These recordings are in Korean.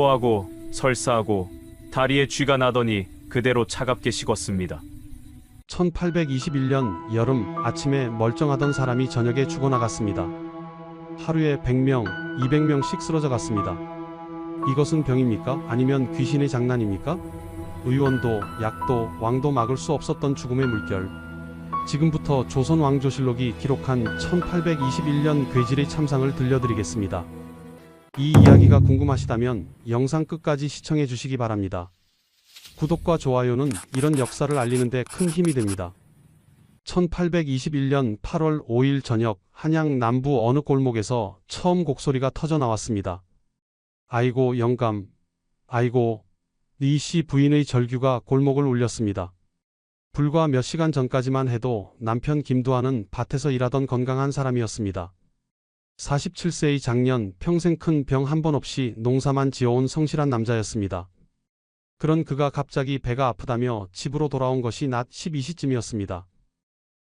토하고 설사하고 다리에 쥐가 나더니 그대로 차갑게 식었습니다. 1821년 여름 아침에 멀쩡하던 사람이 저녁에 죽어나갔습니다. 하루에 100명, 200명씩 쓰러져 갔습니다. 이것은 병입니까? 아니면 귀신의 장난입니까? 의원도, 약도, 왕도 막을 수 없었던 죽음의 물결. 지금부터 조선왕조실록이 기록한 1821년 괴질의 참상을 들려드리겠습니다. 이 이야기가 궁금하시다면 영상 끝까지 시청해 주시기 바랍니다. 구독과 좋아요는 이런 역사를 알리는 데 큰 힘이 됩니다. 1821년 8월 5일 저녁 한양 남부 어느 골목에서 처음 곡소리가 터져 나왔습니다. 아이고 영감, 아이고. 이씨 부인의 절규가 골목을 울렸습니다. 불과 몇 시간 전까지만 해도 남편 김두한은 밭에서 일하던 건강한 사람이었습니다. 47세의 장년, 평생 큰 병 한 번 없이 농사만 지어온 성실한 남자였습니다. 그런 그가 갑자기 배가 아프다며 집으로 돌아온 것이 낮 12시쯤이었습니다.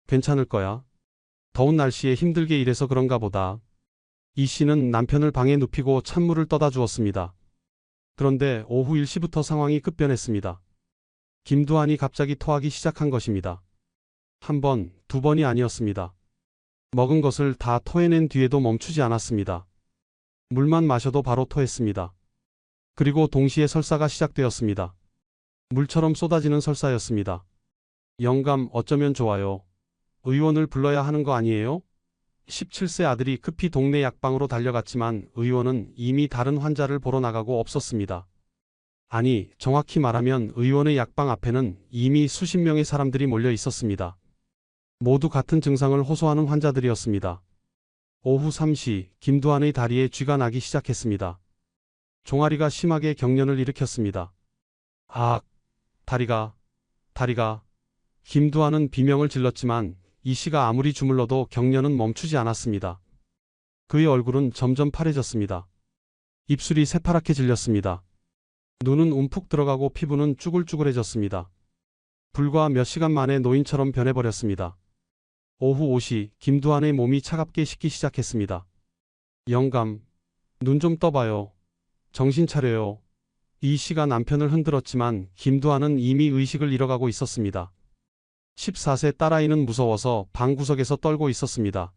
괜찮을 거야. 더운 날씨에 힘들게 일해서 그런가 보다. 이 씨는 남편을 방에 눕히고 찬물을 떠다 주었습니다. 그런데 오후 1시부터 상황이 급변했습니다. 김두한이 갑자기 토하기 시작한 것입니다. 한 번, 두 번이 아니었습니다. 먹은 것을 다 토해낸 뒤에도 멈추지 않았습니다. 물만 마셔도 바로 토했습니다. 그리고 동시에 설사가 시작되었습니다. 물처럼 쏟아지는 설사였습니다. 영감 어쩌면 좋아요. 의원을 불러야 하는 거 아니에요? 17세 아들이 급히 동네 약방으로 달려갔지만 의원은 이미 다른 환자를 보러 나가고 없었습니다. 아니, 정확히 말하면 의원의 약방 앞에는 이미 수십 명의 사람들이 몰려 있었습니다. 모두 같은 증상을 호소하는 환자들이었습니다. 오후 3시 김두한의 다리에 쥐가 나기 시작했습니다. 종아리가 심하게 경련을 일으켰습니다. 아, 다리가. 김두한은 비명을 질렀지만 이 씨가 아무리 주물러도 경련은 멈추지 않았습니다. 그의 얼굴은 점점 파래졌습니다. 입술이 새파랗게 질렸습니다. 눈은 움푹 들어가고 피부는 쭈글쭈글해졌습니다. 불과 몇 시간 만에 노인처럼 변해버렸습니다. 오후 5시 김두한의 몸이 차갑게 식기 시작했습니다. 영감, 눈 좀 떠봐요. 정신 차려요. 이 씨가 남편을 흔들었지만 김두한은 이미 의식을 잃어가고 있었습니다. 14세 딸아이는 무서워서 방구석에서 떨고 있었습니다.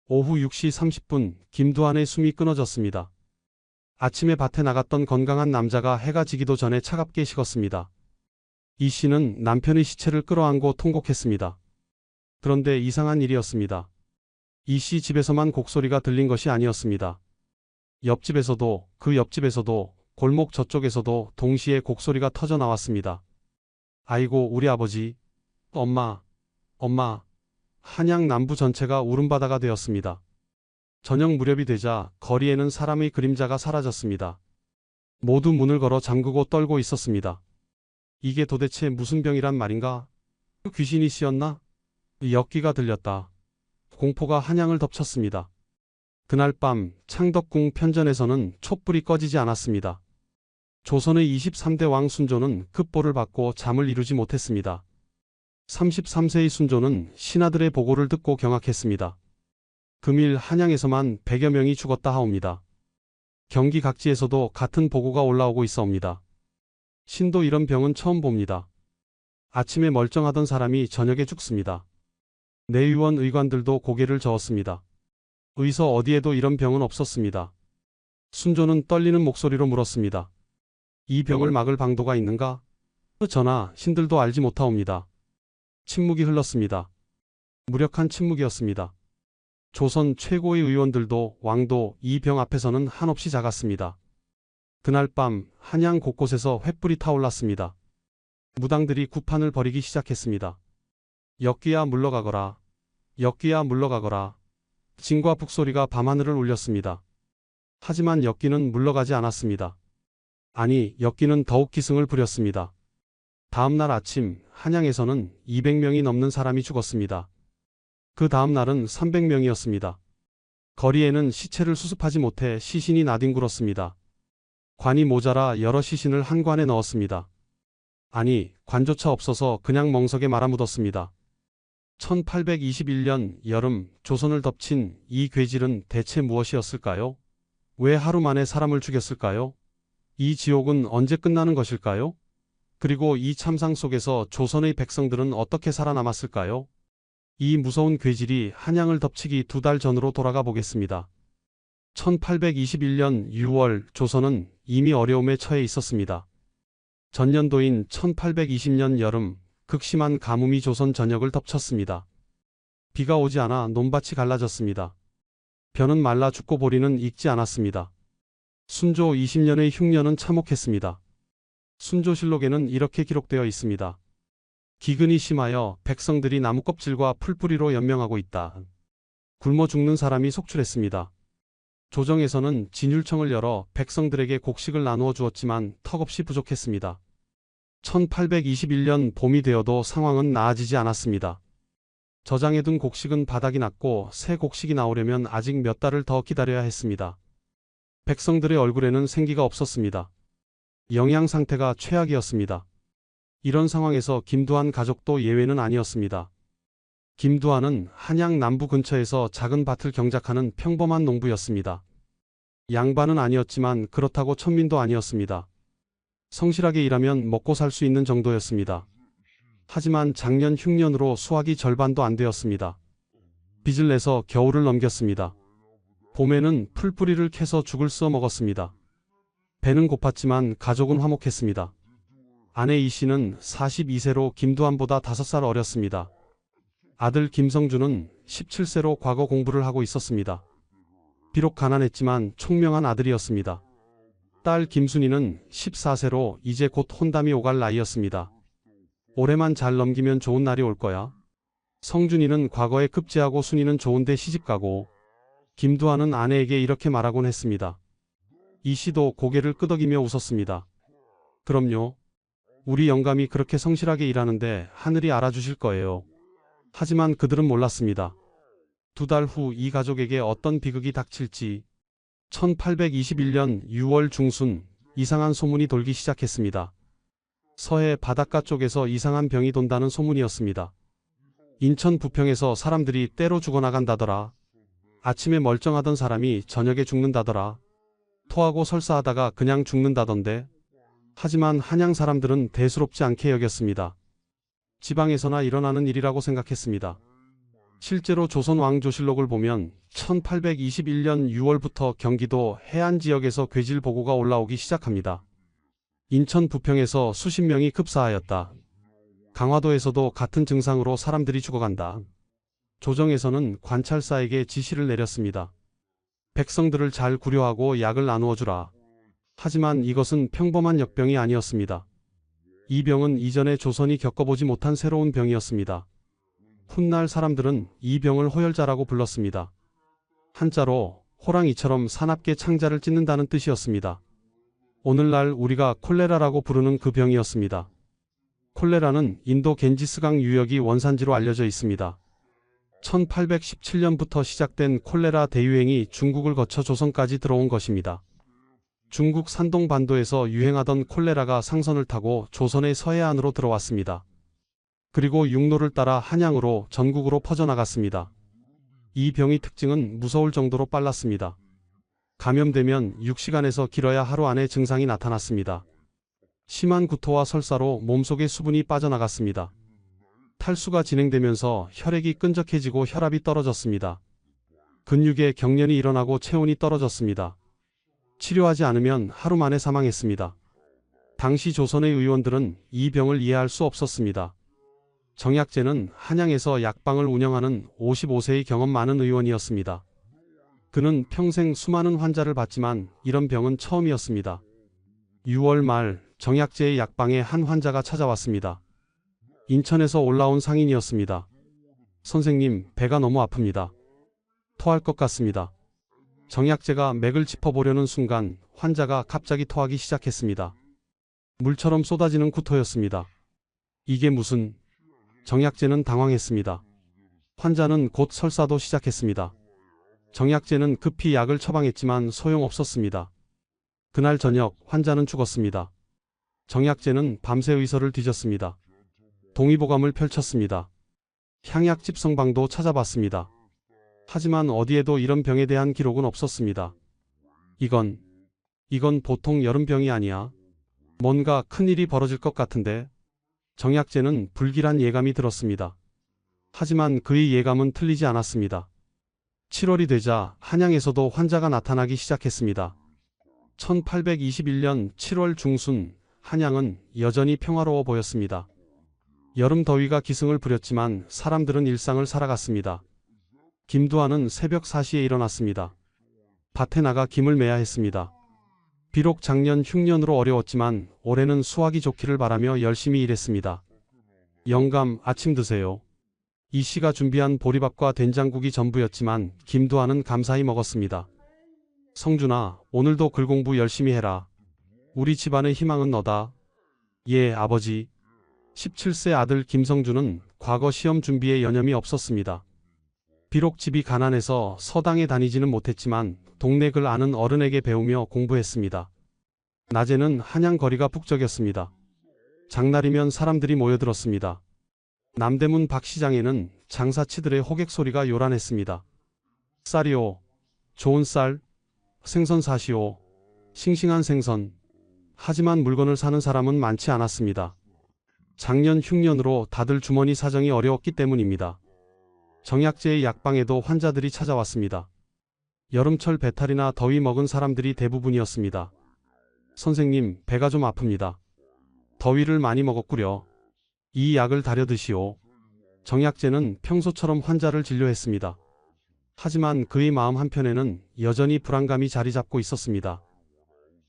오후 6시 30분 김두한의 숨이 끊어졌습니다. 아침에 밭에 나갔던 건강한 남자가 해가 지기도 전에 차갑게 식었습니다. 이 씨는 남편의 시체를 끌어안고 통곡했습니다. 그런데 이상한 일이었습니다. 이 씨 집에서만 곡소리가 들린 것이 아니었습니다. 옆집에서도, 그 옆집에서도, 골목 저쪽에서도 동시에 곡소리가 터져 나왔습니다. 아이고 우리 아버지, 엄마. 한양 남부 전체가 울음바다가 되었습니다. 저녁 무렵이 되자 거리에는 사람의 그림자가 사라졌습니다. 모두 문을 걸어 잠그고 떨고 있었습니다. 이게 도대체 무슨 병이란 말인가? 귀신이 씌었나? 엿기가 들렸다. 공포가 한양을 덮쳤습니다. 그날 밤 창덕궁 편전에서는 촛불이 꺼지지 않았습니다. 조선의 23대 왕 순조는 급보를 받고 잠을 이루지 못했습니다. 33세의 순조는 신하들의 보고를 듣고 경악했습니다. 금일 한양에서만 100여 명이 죽었다 하옵니다. 경기 각지에서도 같은 보고가 올라오고 있어옵니다. 신도 이런 병은 처음 봅니다. 아침에 멀쩡하던 사람이 저녁에 죽습니다. 내의원 의관들도 고개를 저었습니다. 의서 어디에도 이런 병은 없었습니다. 순조는 떨리는 목소리로 물었습니다. 이 병을 막을 방도가 있는가? 전하, 신들도 알지 못하옵니다. 침묵이 흘렀습니다. 무력한 침묵이었습니다. 조선 최고의 의원들도 왕도 이 병 앞에서는 한없이 작았습니다. 그날 밤 한양 곳곳에서 횃불이 타올랐습니다. 무당들이 구판을 벌이기 시작했습니다. 엿귀야 물러가거라. 엿귀야 물러가거라. 진과 북소리가 밤하늘을 울렸습니다. 하지만 엿귀는 물러가지 않았습니다. 아니, 엿귀는 더욱 기승을 부렸습니다. 다음 날 아침 한양에서는 200명이 넘는 사람이 죽었습니다. 그 다음 날은 300명이었습니다. 거리에는 시체를 수습하지 못해 시신이 나뒹굴었습니다. 관이 모자라 여러 시신을 한 관에 넣었습니다. 아니, 관조차 없어서 그냥 멍석에 말아묻었습니다. 1821년 여름 조선을 덮친 이 괴질은 대체 무엇이었을까요? 왜 하루 만에 사람을 죽였을까요? 이 지옥은 언제 끝나는 것일까요? 그리고 이 참상 속에서 조선의 백성들은 어떻게 살아남았을까요? 이 무서운 괴질이 한양을 덮치기 2달 전으로 돌아가 보겠습니다. 1821년 6월 조선은 이미 어려움에 처해 있었습니다. 전년도인 1820년 여름 극심한 가뭄이 조선 전역을 덮쳤습니다. 비가 오지 않아 논밭이 갈라졌습니다. 벼는 말라 죽고 보리는 익지 않았습니다. 순조 20년의 흉년은 참혹했습니다. 순조실록에는 이렇게 기록되어 있습니다. 기근이 심하여 백성들이 나무 껍질과 풀뿌리로 연명하고 있다. 굶어 죽는 사람이 속출했습니다. 조정에서는 진율청을 열어 백성들에게 곡식을 나누어 주었지만 턱없이 부족했습니다. 1821년 봄이 되어도 상황은 나아지지 않았습니다. 저장해 둔 곡식은 바닥이 났고 새 곡식이 나오려면 아직 몇 달을 더 기다려야 했습니다. 백성들의 얼굴에는 생기가 없었습니다. 영양 상태가 최악이었습니다. 이런 상황에서 김두한 가족도 예외는 아니었습니다. 김두한은 한양 남부 근처에서 작은 밭을 경작하는 평범한 농부였습니다. 양반은 아니었지만 그렇다고 천민도 아니었습니다. 성실하게 일하면 먹고 살 수 있는 정도였습니다. 하지만 작년 흉년으로 수확이 절반도 안 되었습니다. 빚을 내서 겨울을 넘겼습니다. 봄에는 풀뿌리를 캐서 죽을 써 먹었습니다. 배는 고팠지만 가족은 화목했습니다. 아내 이 씨는 42세로 김두한보다 5살 어렸습니다. 아들 김성주는 17세로 과거 공부를 하고 있었습니다. 비록 가난했지만 총명한 아들이었습니다. 딸 김순이는 14세로 이제 곧 혼담이 오갈 나이였습니다. 올해만 잘 넘기면 좋은 날이 올 거야. 성준이는 과거에 급제하고 순이는 좋은데 시집가고, 김두한은 아내에게 이렇게 말하곤 했습니다. 이 씨도 고개를 끄덕이며 웃었습니다. 그럼요. 우리 영감이 그렇게 성실하게 일하는데 하늘이 알아주실 거예요. 하지만 그들은 몰랐습니다. 2달 후 이 가족에게 어떤 비극이 닥칠지. 1821년 6월 중순 이상한 소문이 돌기 시작했습니다. 서해 바닷가 쪽에서 이상한 병이 돈다는 소문이었습니다. 인천 부평에서 사람들이 때로 죽어나간다더라. 아침에 멀쩡하던 사람이 저녁에 죽는다더라. 토하고 설사하다가 그냥 죽는다던데. 하지만 한양 사람들은 대수롭지 않게 여겼습니다. 지방에서나 일어나는 일이라고 생각했습니다. 실제로 조선 왕조실록을 보면 1821년 6월부터 경기도 해안 지역에서 괴질 보고가 올라오기 시작합니다. 인천 부평에서 수십 명이 급사하였다. 강화도에서도 같은 증상으로 사람들이 죽어간다. 조정에서는 관찰사에게 지시를 내렸습니다. 백성들을 잘 구려하고 약을 나누어 주라. 하지만 이것은 평범한 역병이 아니었습니다. 이 병은 이전에 조선이 겪어보지 못한 새로운 병이었습니다. 훗날 사람들은 이 병을 호열자라고 불렀습니다. 한자로 호랑이처럼 사납게 창자를 찢는다는 뜻이었습니다. 오늘날 우리가 콜레라라고 부르는 그 병이었습니다. 콜레라는 인도 겐지스강 유역이 원산지로 알려져 있습니다. 1817년부터 시작된 콜레라 대유행이 중국을 거쳐 조선까지 들어온 것입니다. 중국 산동 반도에서 유행하던 콜레라가 상선을 타고 조선의 서해안으로 들어왔습니다. 그리고 육로를 따라 한양으로 전국으로 퍼져나갔습니다. 이 병의 특징은 무서울 정도로 빨랐습니다. 감염되면 6시간에서 길어야 하루 안에 증상이 나타났습니다. 심한 구토와 설사로 몸속의 수분이 빠져나갔습니다. 탈수가 진행되면서 혈액이 끈적해지고 혈압이 떨어졌습니다. 근육에 경련이 일어나고 체온이 떨어졌습니다. 치료하지 않으면 하루 만에 사망했습니다. 당시 조선의 의원들은 이 병을 이해할 수 없었습니다. 정약제는 한양에서 약방을 운영하는 55세의 경험 많은 의원이었습니다. 그는 평생 수많은 환자를 봤지만 이런 병은 처음이었습니다. 6월 말 정약제의 약방에 한 환자가 찾아왔습니다. 인천에서 올라온 상인이었습니다. 선생님, 배가 너무 아픕니다. 토할 것 같습니다. 정약제가 맥을 짚어보려는 순간 환자가 갑자기 토하기 시작했습니다. 물처럼 쏟아지는 구토였습니다. 이게 무슨... 정약제는 당황했습니다. 환자는 곧 설사도 시작했습니다. 정약제는 급히 약을 처방했지만 소용없었습니다. 그날 저녁 환자는 죽었습니다. 정약제는 밤새 의서를 뒤졌습니다. 동의보감을 펼쳤습니다. 향약집 성방도 찾아봤습니다. 하지만 어디에도 이런 병에 대한 기록은 없었습니다. 이건 이건 보통 여름병이 아니야. 뭔가 큰일이 벌어질 것 같은데. 정약제는 불길한 예감이 들었습니다. 하지만 그의 예감은 틀리지 않았습니다. 7월이 되자 한양에서도 환자가 나타나기 시작했습니다. 1821년 7월 중순 한양은 여전히 평화로워 보였습니다. 여름 더위가 기승을 부렸지만 사람들은 일상을 살아갔습니다. 김두한은 새벽 4시에 일어났습니다. 밭에 나가 김을 매야 했습니다. 비록 작년 흉년으로 어려웠지만 올해는 수확이 좋기를 바라며 열심히 일했습니다. 영감, 아침 드세요. 이 씨가 준비한 보리밥과 된장국이 전부였지만 김두한은 감사히 먹었습니다. 성준아, 오늘도 글공부 열심히 해라. 우리 집안의 희망은 너다. 예, 아버지. 17세 아들 김성준은 과거 시험 준비에 여념이 없었습니다. 비록 집이 가난해서 서당에 다니지는 못했지만 동네 글 아는 어른에게 배우며 공부했습니다. 낮에는 한양 거리가 북적였습니다. 장날이면 사람들이 모여들었습니다. 남대문 박시장에는 장사치들의 호객 소리가 요란했습니다. 쌀이요. 좋은 쌀. 생선 사시오. 싱싱한 생선. 하지만 물건을 사는 사람은 많지 않았습니다. 작년 흉년으로 다들 주머니 사정이 어려웠기 때문입니다. 정약제의 약방에도 환자들이 찾아왔습니다. 여름철 배탈이나 더위 먹은 사람들이 대부분이었습니다. 선생님, 배가 좀 아픕니다. 더위를 많이 먹었구려. 이 약을 다려 드시오. 정약제는 평소처럼 환자를 진료했습니다. 하지만 그의 마음 한편에는 여전히 불안감이 자리 잡고 있었습니다.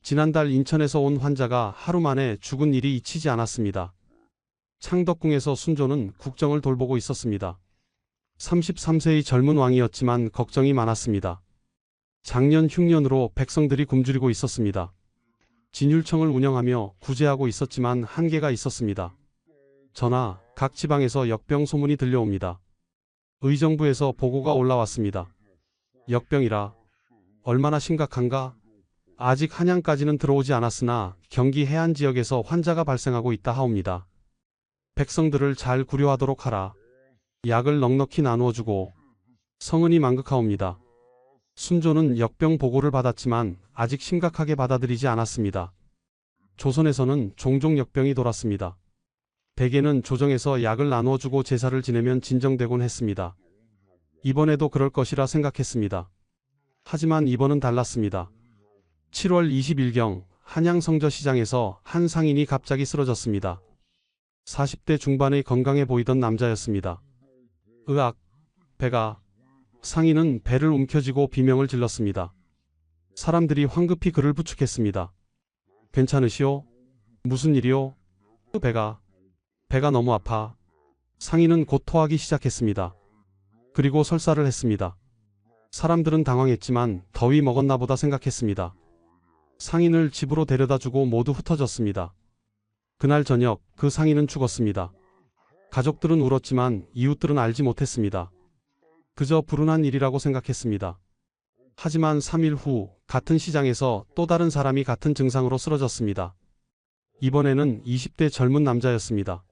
지난달 인천에서 온 환자가 하루 만에 죽은 일이 잊히지 않았습니다. 창덕궁에서 순조는 국정을 돌보고 있었습니다. 33세의 젊은 왕이었지만 걱정이 많았습니다. 작년 흉년으로 백성들이 굶주리고 있었습니다. 진율청을 운영하며 구제하고 있었지만 한계가 있었습니다. 전하, 각 지방에서 역병 소문이 들려옵니다. 의정부에서 보고가 올라왔습니다. 역병이라. 얼마나 심각한가? 아직 한양까지는 들어오지 않았으나 경기 해안 지역에서 환자가 발생하고 있다 하옵니다. 백성들을 잘 구려하도록 하라. 약을 넉넉히 나누어주고. 성은이 만극하옵니다. 순조는 역병 보고를 받았지만 아직 심각하게 받아들이지 않았습니다. 조선에서는 종종 역병이 돌았습니다. 대개는 조정에서 약을 나누어주고 제사를 지내면 진정되곤 했습니다. 이번에도 그럴 것이라 생각했습니다. 하지만 이번은 달랐습니다. 7월 20일경 한양 성저시장에서 한 상인이 갑자기 쓰러졌습니다. 40대 중반의 건강해 보이던 남자였습니다. 으악, 배가. 상인은 배를 움켜쥐고 비명을 질렀습니다. 사람들이 황급히 그를 부축했습니다. 괜찮으시오? 무슨 일이오? 배가 너무 아파. 상인은 곧 토하기 시작했습니다. 그리고 설사를 했습니다. 사람들은 당황했지만 더위 먹었나 보다 생각했습니다. 상인을 집으로 데려다주고 모두 흩어졌습니다. 그날 저녁 그 상인은 죽었습니다. 가족들은 울었지만 이웃들은 알지 못했습니다. 그저 불운한 일이라고 생각했습니다. 하지만 3일 후 같은 시장에서 또 다른 사람이 같은 증상으로 쓰러졌습니다. 이번에는 20대 젊은 남자였습니다.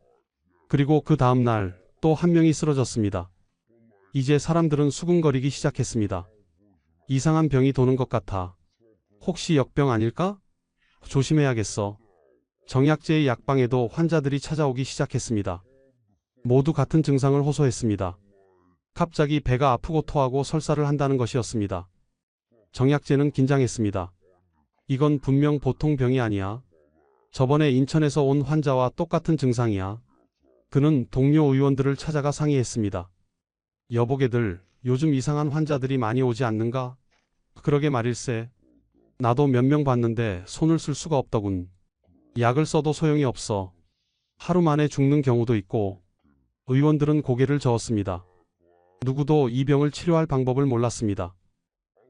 그리고 그 다음 날 또 한 명이 쓰러졌습니다. 이제 사람들은 수군거리기 시작했습니다. 이상한 병이 도는 것 같아. 혹시 역병 아닐까? 조심해야겠어. 정약제의 약방에도 환자들이 찾아오기 시작했습니다. 모두 같은 증상을 호소했습니다. 갑자기 배가 아프고 토하고 설사를 한다는 것이었습니다. 정약제는 긴장했습니다. 이건 분명 보통 병이 아니야. 저번에 인천에서 온 환자와 똑같은 증상이야. 그는 동료 의원들을 찾아가 상의했습니다. 여보게들, 요즘 이상한 환자들이 많이 오지 않는가? 그러게 말일세. 나도 몇 명 봤는데 손을 쓸 수가 없더군. 약을 써도 소용이 없어. 하루 만에 죽는 경우도 있고. 의원들은 고개를 저었습니다. 누구도 이 병을 치료할 방법을 몰랐습니다.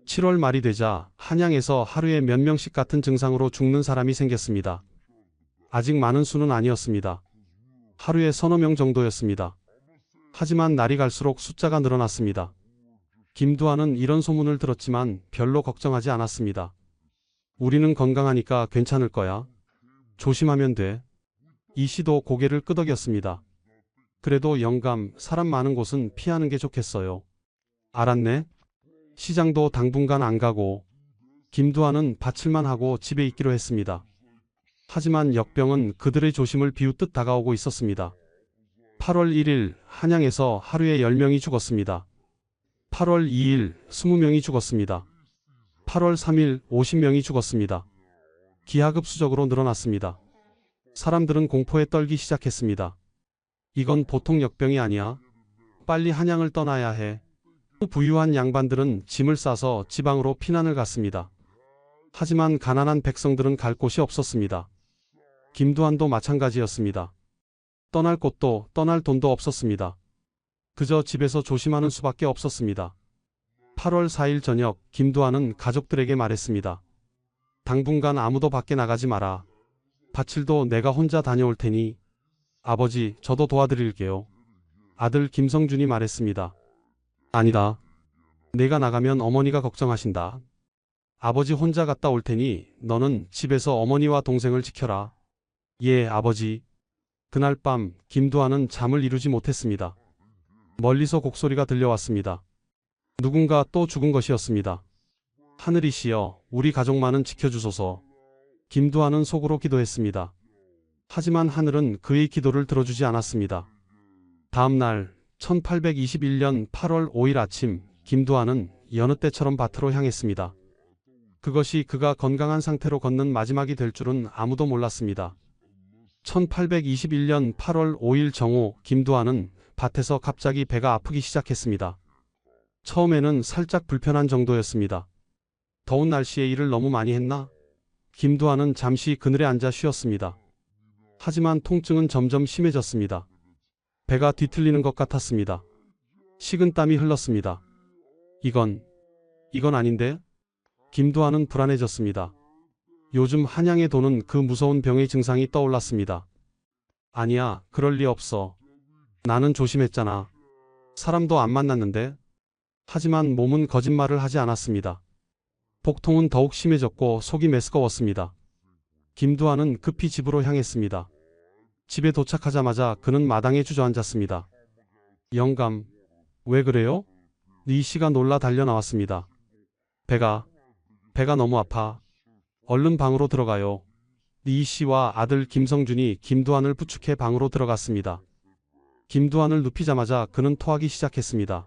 7월 말이 되자 한양에서 하루에 몇 명씩 같은 증상으로 죽는 사람이 생겼습니다. 아직 많은 수는 아니었습니다. 하루에 서너 명 정도였습니다. 하지만 날이 갈수록 숫자가 늘어났습니다. 김두한은 이런 소문을 들었지만 별로 걱정하지 않았습니다. 우리는 건강하니까 괜찮을 거야. 조심하면 돼. 이 씨도 고개를 끄덕였습니다. 그래도 영감, 사람 많은 곳은 피하는 게 좋겠어요. 알았네. 시장도 당분간 안 가고. 김두한은 바칠만 하고 집에 있기로 했습니다. 하지만 역병은 그들의 조심을 비웃듯 다가오고 있었습니다. 8월 1일 한양에서 하루에 10명이 죽었습니다. 8월 2일 20명이 죽었습니다. 8월 3일 50명이 죽었습니다. 기하급수적으로 늘어났습니다. 사람들은 공포에 떨기 시작했습니다. 이건 보통 역병이 아니야. 빨리 한양을 떠나야 해. 부유한 양반들은 짐을 싸서 지방으로 피난을 갔습니다. 하지만 가난한 백성들은 갈 곳이 없었습니다. 김두한도 마찬가지였습니다. 떠날 곳도 떠날 돈도 없었습니다. 그저 집에서 조심하는 수밖에 없었습니다. 8월 4일 저녁 김두한은 가족들에게 말했습니다. 당분간 아무도 밖에 나가지 마라. 바칠도 내가 혼자 다녀올 테니. 아버지, 저도 도와드릴게요. 아들 김성준이 말했습니다. 아니다. 내가 나가면 어머니가 걱정하신다. 아버지 혼자 갔다 올 테니 너는 집에서 어머니와 동생을 지켜라. 예, 아버지. 그날 밤 김두한은 잠을 이루지 못했습니다. 멀리서 곡소리가 들려왔습니다. 누군가 또 죽은 것이었습니다. 하늘이시여, 우리 가족만은 지켜주소서. 김두한은 속으로 기도했습니다. 하지만 하늘은 그의 기도를 들어주지 않았습니다. 다음 날 1821년 8월 5일 아침 김두한은 여느 때처럼 밭으로 향했습니다. 그것이 그가 건강한 상태로 걷는 마지막이 될 줄은 아무도 몰랐습니다. 1821년 8월 5일 정오 김두한은 밭에서 갑자기 배가 아프기 시작했습니다. 처음에는 살짝 불편한 정도였습니다. 더운 날씨에 일을 너무 많이 했나? 김두한은 잠시 그늘에 앉아 쉬었습니다. 하지만 통증은 점점 심해졌습니다. 배가 뒤틀리는 것 같았습니다. 식은땀이 흘렀습니다. 이건 아닌데? 김두한은 불안해졌습니다. 요즘 한양에 도는 그 무서운 병의 증상이 떠올랐습니다. 아니야, 그럴 리 없어. 나는 조심했잖아. 사람도 안 만났는데? 하지만 몸은 거짓말을 하지 않았습니다. 복통은 더욱 심해졌고 속이 메스꺼웠습니다. 김두한은 급히 집으로 향했습니다. 집에 도착하자마자 그는 마당에 주저앉았습니다. 영감, 왜 그래요? 이 씨가 놀라 달려 나왔습니다. 배가 너무 아파. 얼른 방으로 들어가요. 이 씨와 아들 김성준이 김두한을 부축해 방으로 들어갔습니다. 김두한을 눕히자마자 그는 토하기 시작했습니다.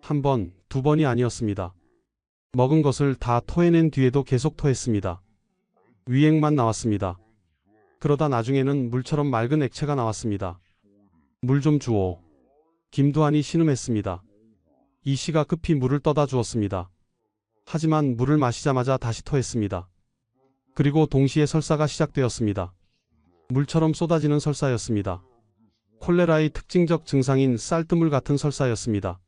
한 번, 두 번이 아니었습니다. 먹은 것을 다 토해낸 뒤에도 계속 토했습니다. 위액만 나왔습니다. 그러다 나중에는 물처럼 맑은 액체가 나왔습니다. 물 좀 주오. 김두한이 신음했습니다. 이 씨가 급히 물을 떠다 주었습니다. 하지만 물을 마시자마자 다시 토했습니다. 그리고 동시에 설사가 시작되었습니다. 물처럼 쏟아지는 설사였습니다. 콜레라의 특징적 증상인 쌀뜨물 같은 설사였습니다.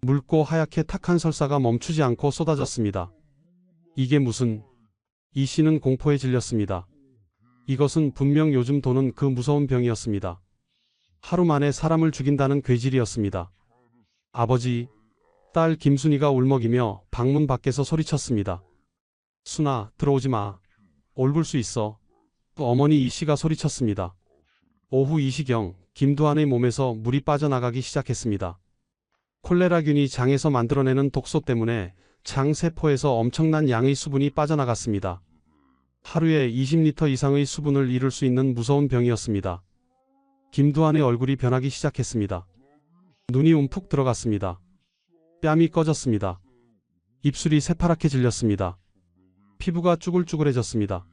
묽고 하얗게 탁한 설사가 멈추지 않고 쏟아졌습니다. 이게 무슨... 이 씨는 공포에 질렸습니다. 이것은 분명 요즘 도는 그 무서운 병이었습니다. 하루 만에 사람을 죽인다는 괴질이었습니다. 아버지, 딸 김순이가 울먹이며 방문 밖에서 소리쳤습니다. 순아, 들어오지 마. 옮을 수 있어. 어머니 이 씨가 소리쳤습니다. 오후 2시경 김두한의 몸에서 물이 빠져나가기 시작했습니다. 콜레라균이 장에서 만들어내는 독소 때문에 장 세포에서 엄청난 양의 수분이 빠져나갔습니다. 하루에 20리터 이상의 수분을 잃을 수 있는 무서운 병이었습니다. 김두한의 얼굴이 변하기 시작했습니다. 눈이 움푹 들어갔습니다. 뺨이 꺼졌습니다. 입술이 새파랗게 질렸습니다. 피부가 쭈글쭈글해졌습니다.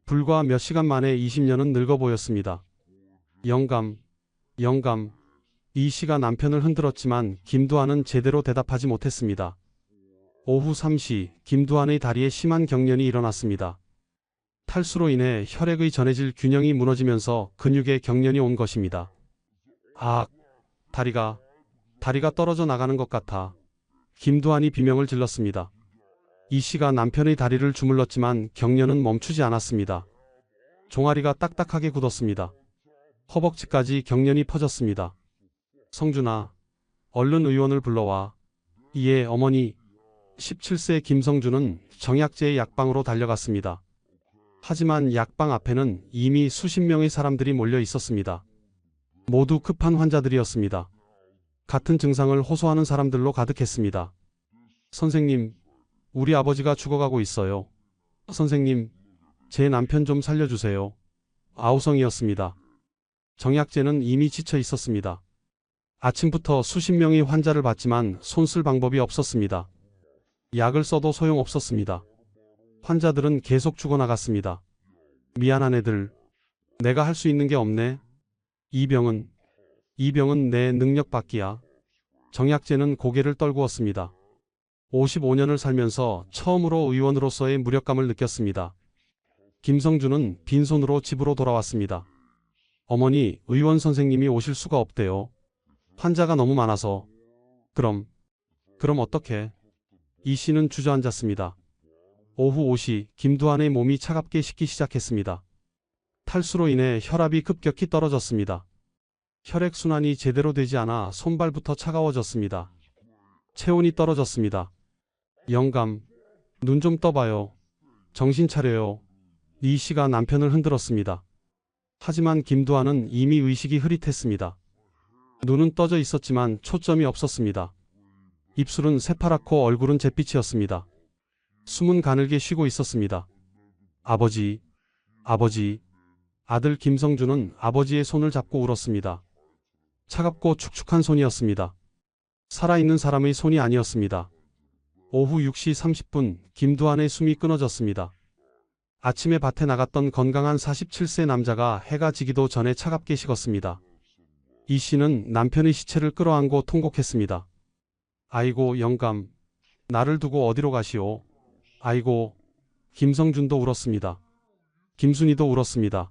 불과 몇 시간 만에 20년은 늙어 보였습니다. 영감. 이 씨가 남편을 흔들었지만 김두한은 제대로 대답하지 못했습니다. 오후 3시 김두한의 다리에 심한 경련이 일어났습니다. 탈수로 인해 혈액의 전해질 균형이 무너지면서 근육에 경련이 온 것입니다. 아, 다리가 떨어져 나가는 것 같아. 김두한이 비명을 질렀습니다. 이 씨가 남편의 다리를 주물렀지만 경련은 멈추지 않았습니다. 종아리가 딱딱하게 굳었습니다. 허벅지까지 경련이 퍼졌습니다. 성준아, 얼른 의원을 불러와. 예, 어머니. 17세 김성준은 정약제의 약방으로 달려갔습니다. 하지만 약방 앞에는 이미 수십 명의 사람들이 몰려 있었습니다. 모두 급한 환자들이었습니다. 같은 증상을 호소하는 사람들로 가득했습니다. 선생님, 우리 아버지가 죽어가고 있어요. 선생님, 제 남편 좀 살려주세요. 아우성이었습니다. 정약제는 이미 지쳐 있었습니다. 아침부터 수십 명이 환자를 봤지만 손쓸 방법이 없었습니다. 약을 써도 소용없었습니다. 환자들은 계속 죽어나갔습니다. 미안한 애들. 내가 할 수 있는 게 없네. 이 병은 내 능력 밖이야. 정약제는 고개를 떨구었습니다. 55년을 살면서 처음으로 의원으로서의 무력감을 느꼈습니다. 김성준은 빈손으로 집으로 돌아왔습니다. 어머니, 의원 선생님이 오실 수가 없대요. 환자가 너무 많아서. 그럼 어떡해? 이 씨는 주저앉았습니다. 오후 5시 김두한의 몸이 차갑게 식기 시작했습니다. 탈수로 인해 혈압이 급격히 떨어졌습니다. 혈액순환이 제대로 되지 않아 손발부터 차가워졌습니다. 체온이 떨어졌습니다. 영감, 눈 좀 떠봐요. 정신 차려요. 이 씨가 남편을 흔들었습니다. 하지만 김두한은 이미 의식이 흐릿했습니다. 눈은 떠져 있었지만 초점이 없었습니다. 입술은 새파랗고 얼굴은 잿빛이었습니다. 숨은 가늘게 쉬고 있었습니다. 아버지. 아들 김성준은 아버지의 손을 잡고 울었습니다. 차갑고 축축한 손이었습니다. 살아있는 사람의 손이 아니었습니다. 오후 6시 30분 김두한의 숨이 끊어졌습니다. 아침에 밭에 나갔던 건강한 47세 남자가 해가 지기도 전에 차갑게 식었습니다. 이 씨는 남편의 시체를 끌어안고 통곡했습니다. 아이고 영감, 나를 두고 어디로 가시오. 아이고. 김성준도 울었습니다. 김순이도 울었습니다.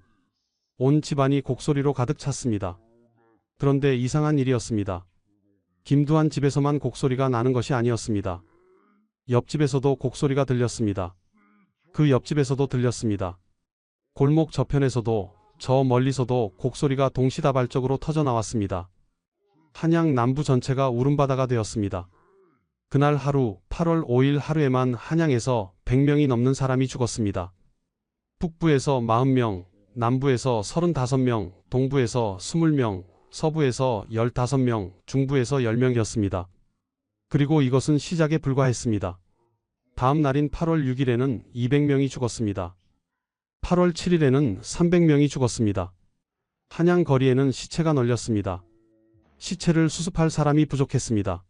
온 집안이 곡소리로 가득 찼습니다. 그런데 이상한 일이었습니다. 김두한 집에서만 곡소리가 나는 것이 아니었습니다. 옆집에서도 곡소리가 들렸습니다. 그 옆집에서도 들렸습니다. 골목 저편에서도 저 멀리서도 곡소리가 동시다발적으로 터져 나왔습니다. 한양 남부 전체가 울음바다가 되었습니다. 그날 하루 8월 5일 하루에만 한양에서 100명이 넘는 사람이 죽었습니다. 북부에서 40명, 남부에서 35명, 동부에서 20명, 서부에서 15명, 중부에서 10명이었습니다. 그리고 이것은 시작에 불과했습니다. 다음 날인 8월 6일에는 200명이 죽었습니다. 8월 7일에는 300명이 죽었습니다. 한양 거리에는 시체가 널렸습니다. 시체를 수습할 사람이 부족했습니다.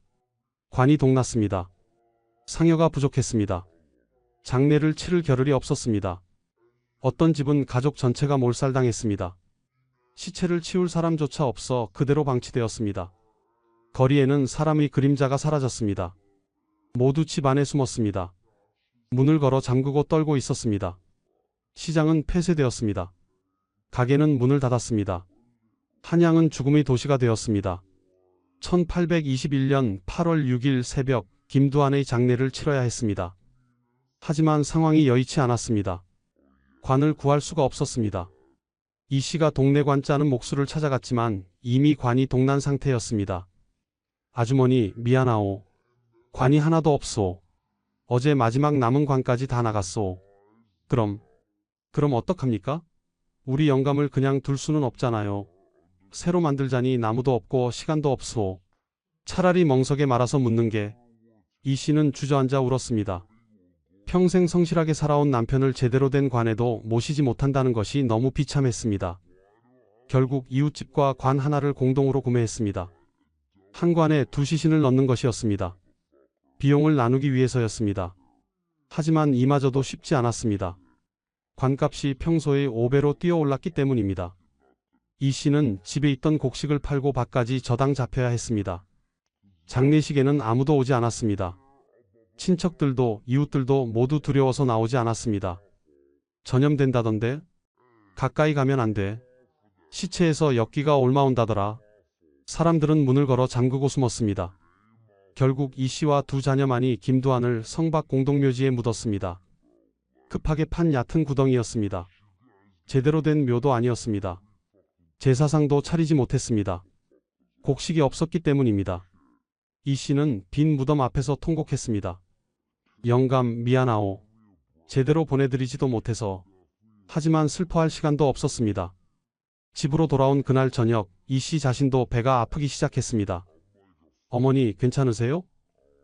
관이 동났습니다. 상여가 부족했습니다. 장례를 치를 겨를이 없었습니다. 어떤 집은 가족 전체가 몰살당했습니다. 시체를 치울 사람조차 없어 그대로 방치되었습니다. 거리에는 사람의 그림자가 사라졌습니다. 모두 집 안에 숨었습니다. 문을 걸어 잠그고 떨고 있었습니다. 시장은 폐쇄되었습니다. 가게는 문을 닫았습니다. 한양은 죽음의 도시가 되었습니다. 1821년 8월 6일 새벽 김두한의 장례를 치러야 했습니다. 하지만 상황이 여의치 않았습니다. 관을 구할 수가 없었습니다. 이 씨가 동네관 짜는 목수를 찾아갔지만 이미 관이 동난 상태였습니다. 아주머니 미안하오. 관이 하나도 없소. 어제 마지막 남은 관까지 다 나갔소. 그럼 어떡합니까? 우리 영감을 그냥 둘 수는 없잖아요. 새로 만들자니 나무도 없고 시간도 없소. 차라리 멍석에 말아서 묻는 게. 이 씨는 주저앉아 울었습니다. 평생 성실하게 살아온 남편을 제대로 된 관에도 모시지 못한다는 것이 너무 비참했습니다. 결국 이웃집과 관 하나를 공동으로 구매했습니다. 한 관에 2시신을 넣는 것이었습니다. 비용을 나누기 위해서였습니다. 하지만 이마저도 쉽지 않았습니다. 관값이 평소의 5배로 뛰어올랐기 때문입니다. 이 씨는 집에 있던 곡식을 팔고 밥까지 저당 잡혀야 했습니다. 장례식에는 아무도 오지 않았습니다. 친척들도 이웃들도 모두 두려워서 나오지 않았습니다. 전염된다던데? 가까이 가면 안 돼. 시체에서 엽기가 올라온다더라. 사람들은 문을 걸어 잠그고 숨었습니다. 결국 이 씨와 2 자녀만이 김두한을 성박 공동묘지에 묻었습니다. 급하게 판 얕은 구덩이였습니다. 제대로 된 묘도 아니었습니다. 제사상도 차리지 못했습니다. 곡식이 없었기 때문입니다. 이 씨는 빈 무덤 앞에서 통곡했습니다. 영감 미안하오. 제대로 보내드리지도 못해서. 하지만 슬퍼할 시간도 없었습니다. 집으로 돌아온 그날 저녁 이 씨 자신도 배가 아프기 시작했습니다. 어머니 괜찮으세요?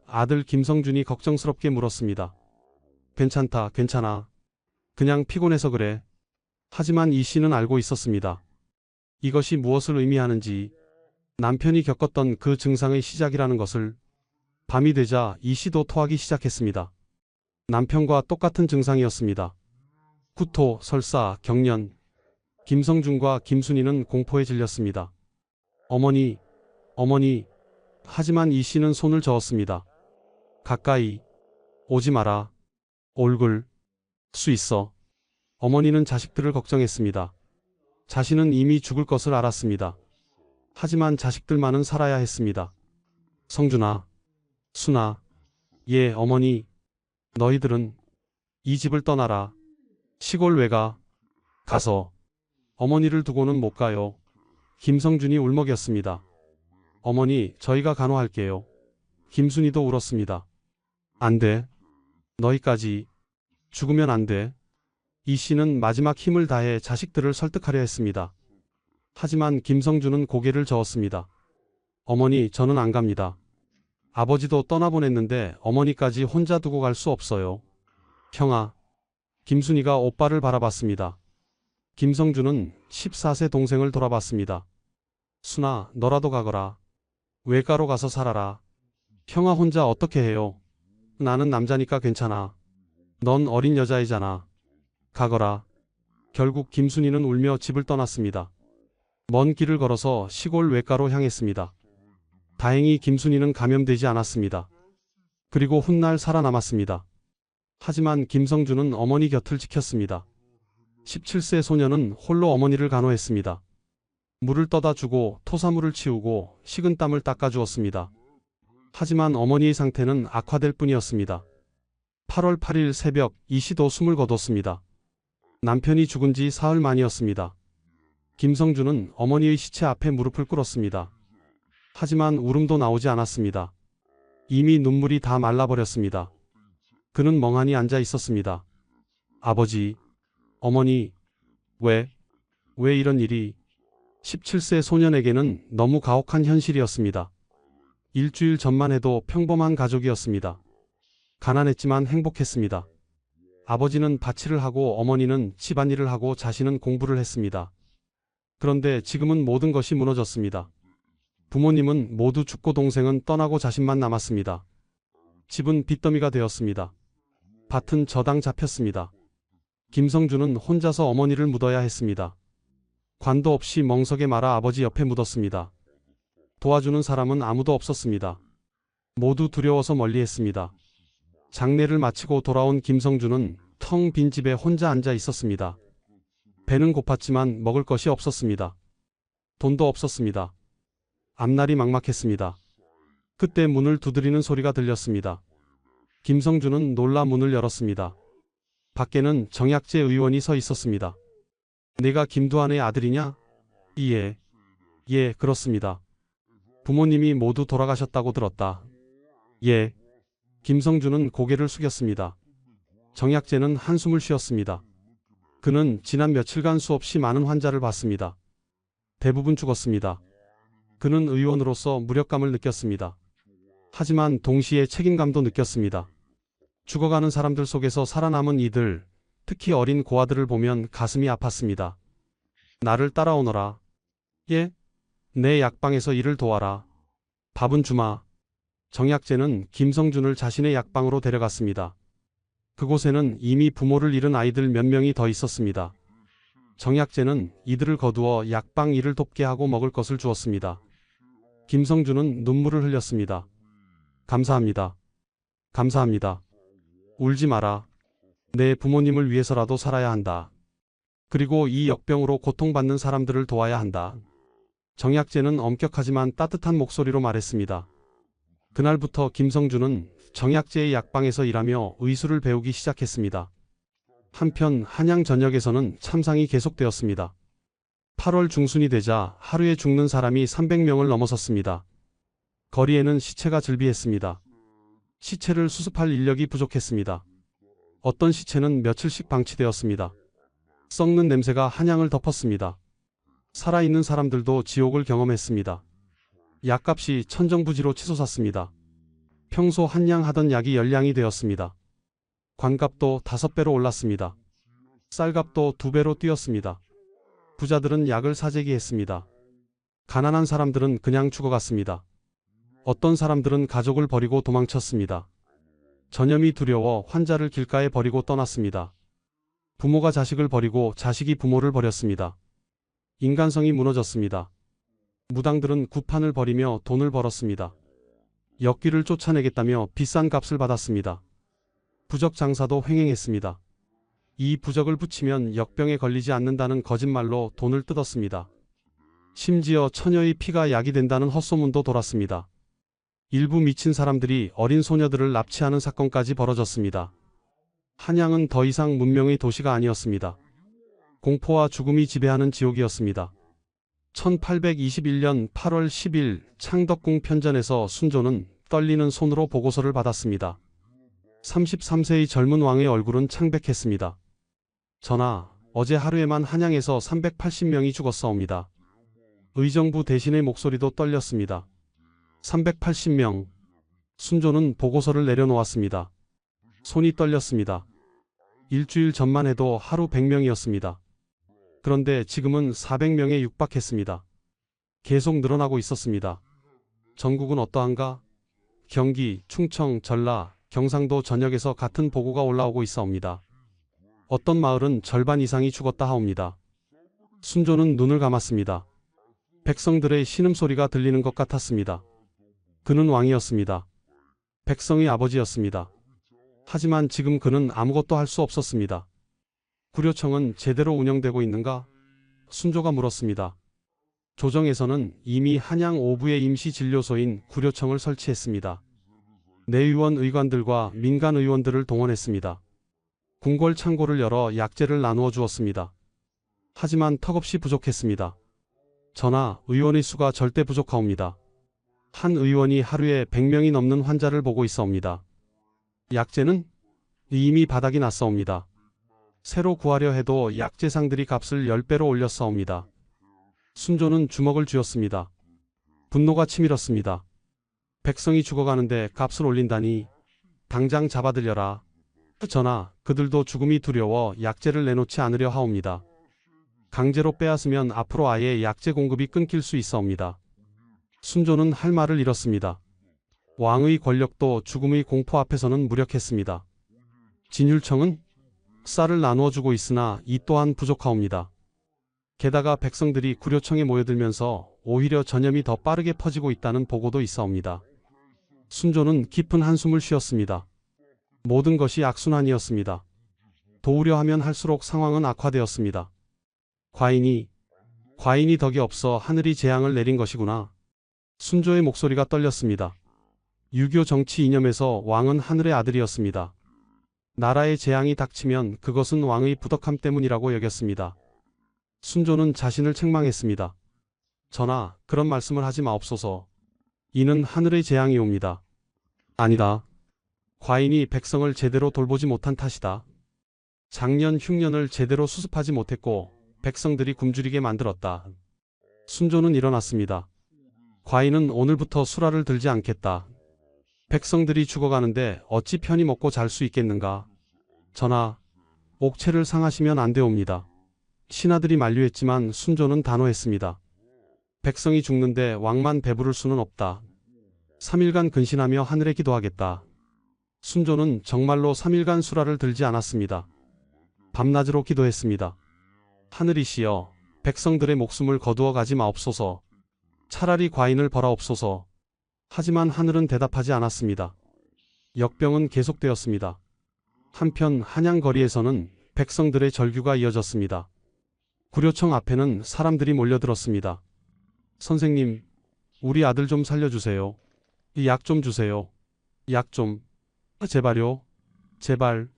아들 김성준이 걱정스럽게 물었습니다. 괜찮다, 괜찮아. 그냥 피곤해서 그래. 하지만 이 씨는 알고 있었습니다. 이것이 무엇을 의미하는지, 남편이 겪었던 그 증상의 시작이라는 것을. 밤이 되자 이 씨도 토하기 시작했습니다. 남편과 똑같은 증상이었습니다. 구토, 설사, 경련. 김성준과 김순이는 공포에 질렸습니다. 어머니, 어머니. 하지만 이 씨는 손을 저었습니다. 가까이 오지 마라. 얼굴 수 있어. 어머니는 자식들을 걱정했습니다. 자신은 이미 죽을 것을 알았습니다. 하지만 자식들만은 살아야 했습니다. 성준아, 순아, 예, 어머니. 너희들은 이 집을 떠나라. 시골 외가 가서 어머니를 두고는 못 가요. 김성준이 울먹였습니다. 어머니, 저희가 간호할게요. 김순이도 울었습니다. 안 돼. 너희까지 죽으면 안 돼. 이 씨는 마지막 힘을 다해 자식들을 설득하려 했습니다. 하지만 김성준은 고개를 저었습니다. 어머니, 저는 안 갑니다. 아버지도 떠나보냈는데 어머니까지 혼자 두고 갈 수 없어요. 형아. 김순이가 오빠를 바라봤습니다. 김성준은 14세 동생을 돌아봤습니다. 순아, 너라도 가거라. 외가로 가서 살아라. 형아 혼자 어떻게 해요? 나는 남자니까 괜찮아. 넌 어린 여자이잖아. 가거라. 결국 김순이는 울며 집을 떠났습니다. 먼 길을 걸어서 시골 외가로 향했습니다. 다행히 김순이는 감염되지 않았습니다. 그리고 훗날 살아남았습니다. 하지만 김성준은 어머니 곁을 지켰습니다. 17세 소녀는 홀로 어머니를 간호했습니다. 물을 떠다 주고 토사물을 치우고 식은 땀을 닦아주었습니다. 하지만 어머니의 상태는 악화될 뿐이었습니다. 8월 8일 새벽 이 씨도 숨을 거뒀습니다. 남편이 죽은 지 사흘 만이었습니다. 김성준은 어머니의 시체 앞에 무릎을 꿇었습니다. 하지만 울음도 나오지 않았습니다. 이미 눈물이 다 말라버렸습니다. 그는 멍하니 앉아 있었습니다. 아버지, 어머니, 왜 이런 일이? 17세 소년에게는 너무 가혹한 현실이었습니다. 일주일 전만 해도 평범한 가족이었습니다. 가난했지만 행복했습니다. 아버지는 밭일을 하고 어머니는 집안일을 하고 자신은 공부를 했습니다. 그런데 지금은 모든 것이 무너졌습니다. 부모님은 모두 죽고 동생은 떠나고 자신만 남았습니다. 집은 빚더미가 되었습니다. 밭은 저당 잡혔습니다. 김성준은 혼자서 어머니를 묻어야 했습니다. 관도 없이 멍석에 말아 아버지 옆에 묻었습니다. 도와주는 사람은 아무도 없었습니다. 모두 두려워서 멀리했습니다. 장례를 마치고 돌아온 김성준은 텅 빈 집에 혼자 앉아 있었습니다. 배는 고팠지만 먹을 것이 없었습니다. 돈도 없었습니다. 앞날이 막막했습니다. 그때 문을 두드리는 소리가 들렸습니다. 김성준은 놀라 문을 열었습니다. 밖에는 정약재 의원이 서 있었습니다. 내가 김두한의 아들이냐? 예, 그렇습니다. 부모님이 모두 돌아가셨다고 들었다. 예. 김성준은 고개를 숙였습니다. 정약재는 한숨을 쉬었습니다. 그는 지난 며칠간 수없이 많은 환자를 봤습니다. 대부분 죽었습니다. 그는 의원으로서 무력감을 느꼈습니다. 하지만 동시에 책임감도 느꼈습니다. 죽어가는 사람들 속에서 살아남은 이들, 특히 어린 고아들을 보면 가슴이 아팠습니다. 나를 따라오너라. 예? 내 약방에서 일을 도와라. 밥은 주마. 정약재는 김성준을 자신의 약방으로 데려갔습니다. 그곳에는 이미 부모를 잃은 아이들 몇 명이 더 있었습니다. 정약재는 이들을 거두어 약방 일을 돕게 하고 먹을 것을 주었습니다. 김성준은 눈물을 흘렸습니다. 감사합니다. 감사합니다. 울지 마라. 내 부모님을 위해서라도 살아야 한다. 그리고 이 역병으로 고통받는 사람들을 도와야 한다. 정약재는 엄격하지만 따뜻한 목소리로 말했습니다. 그날부터 김성준은 정약재의 약방에서 일하며 의술을 배우기 시작했습니다. 한편 한양 전역에서는 참상이 계속되었습니다. 8월 중순이 되자 하루에 죽는 사람이 300명을 넘어섰습니다. 거리에는 시체가 즐비했습니다. 시체를 수습할 인력이 부족했습니다. 어떤 시체는 며칠씩 방치되었습니다. 썩는 냄새가 한양을 덮었습니다. 살아있는 사람들도 지옥을 경험했습니다. 약값이 천정부지로 치솟았습니다. 평소 한 양 하던 약이 10량이 되었습니다. 관값도 5배로 올랐습니다. 쌀값도 2배로 뛰었습니다. 부자들은 약을 사재기했습니다. 가난한 사람들은 그냥 죽어갔습니다. 어떤 사람들은 가족을 버리고 도망쳤습니다. 전염이 두려워 환자를 길가에 버리고 떠났습니다. 부모가 자식을 버리고 자식이 부모를 버렸습니다. 인간성이 무너졌습니다. 무당들은 구판을 버리며 돈을 벌었습니다. 역귀를 쫓아내겠다며 비싼 값을 받았습니다. 부적 장사도 횡행했습니다. 이 부적을 붙이면 역병에 걸리지 않는다는 거짓말로 돈을 뜯었습니다. 심지어 처녀의 피가 약이 된다는 헛소문도 돌았습니다. 일부 미친 사람들이 어린 소녀들을 납치하는 사건까지 벌어졌습니다. 한양은 더 이상 문명의 도시가 아니었습니다. 공포와 죽음이 지배하는 지옥이었습니다. 1821년 8월 10일 창덕궁 편전에서 순조는 떨리는 손으로 보고서를 받았습니다. 33세의 젊은 왕의 얼굴은 창백했습니다. 전하, 어제 하루에만 한양에서 380명이 죽었사옵니다. 의정부 대신의 목소리도 떨렸습니다. 380명. 순조는 보고서를 내려놓았습니다. 손이 떨렸습니다. 일주일 전만 해도 하루 100명이었습니다. 그런데 지금은 400명에 육박했습니다. 계속 늘어나고 있었습니다. 전국은 어떠한가? 경기, 충청, 전라, 경상도 전역에서 같은 보고가 올라오고 있사옵니다. 어떤 마을은 절반 이상이 죽었다 하옵니다. 순조는 눈을 감았습니다. 백성들의 신음소리가 들리는 것 같았습니다. 그는 왕이었습니다. 백성의 아버지였습니다. 하지만 지금 그는 아무것도 할 수 없었습니다. 구려청은 제대로 운영되고 있는가? 순조가 물었습니다. 조정에서는 이미 한양 5부의 임시진료소인 구려청을 설치했습니다. 내의원 의관들과 민간 의원들을 동원했습니다. 궁궐 창고를 열어 약재를 나누어 주었습니다. 하지만 턱없이 부족했습니다. 전하, 의원의 수가 절대 부족하옵니다. 한 의원이 하루에 100명이 넘는 환자를 보고 있사옵니다. 약재는 이미 바닥이 났사옵니다. 새로 구하려 해도 약재상들이 값을 10배로 올렸사옵니다. 순조는 주먹을 쥐었습니다. 분노가 치밀었습니다. 백성이 죽어가는데 값을 올린다니 당장 잡아들여라. 전하, 그들도 죽음이 두려워 약재를 내놓지 않으려 하옵니다. 강제로 빼앗으면 앞으로 아예 약재 공급이 끊길 수 있사옵니다. 순조는 할 말을 잃었습니다. 왕의 권력도 죽음의 공포 앞에서는 무력했습니다. 진율청은 쌀을 나누어 주고 있으나 이 또한 부족하옵니다. 게다가 백성들이 구려청에 모여들면서 오히려 전염이 더 빠르게 퍼지고 있다는 보고도 있사옵니다. 순조는 깊은 한숨을 쉬었습니다. 모든 것이 악순환이었습니다. 도우려 하면 할수록 상황은 악화되었습니다. 과인이 덕이 없어 하늘이 재앙을 내린 것이구나. 순조의 목소리가 떨렸습니다. 유교 정치 이념에서 왕은 하늘의 아들이었습니다. 나라의 재앙이 닥치면 그것은 왕의 부덕함 때문이라고 여겼습니다. 순조는 자신을 책망했습니다. 전하, 그런 말씀을 하지 마옵소서. 이는 하늘의 재앙이옵니다. 아니다. 과인이 백성을 제대로 돌보지 못한 탓이다. 작년 흉년을 제대로 수습하지 못했고 백성들이 굶주리게 만들었다. 순조는 일어났습니다. 과인은 오늘부터 수라를 들지 않겠다. 백성들이 죽어가는데 어찌 편히 먹고 잘 수 있겠는가? 전하, 옥체를 상하시면 안 되옵니다. 신하들이 만류했지만 순조는 단호했습니다. 백성이 죽는데 왕만 배부를 수는 없다. 3일간 근신하며 하늘에 기도하겠다. 순조는 정말로 3일간 수라를 들지 않았습니다. 밤낮으로 기도했습니다. 하늘이시여, 백성들의 목숨을 거두어 가지 마옵소서. 차라리 과인을 벌하옵소서. 하지만 하늘은 대답하지 않았습니다. 역병은 계속되었습니다. 한편 한양 거리에서는 백성들의 절규가 이어졌습니다. 구려청 앞에는 사람들이 몰려들었습니다. 선생님, 우리 아들 좀 살려주세요. 약 좀 주세요. 약 좀. 제발요. 제발.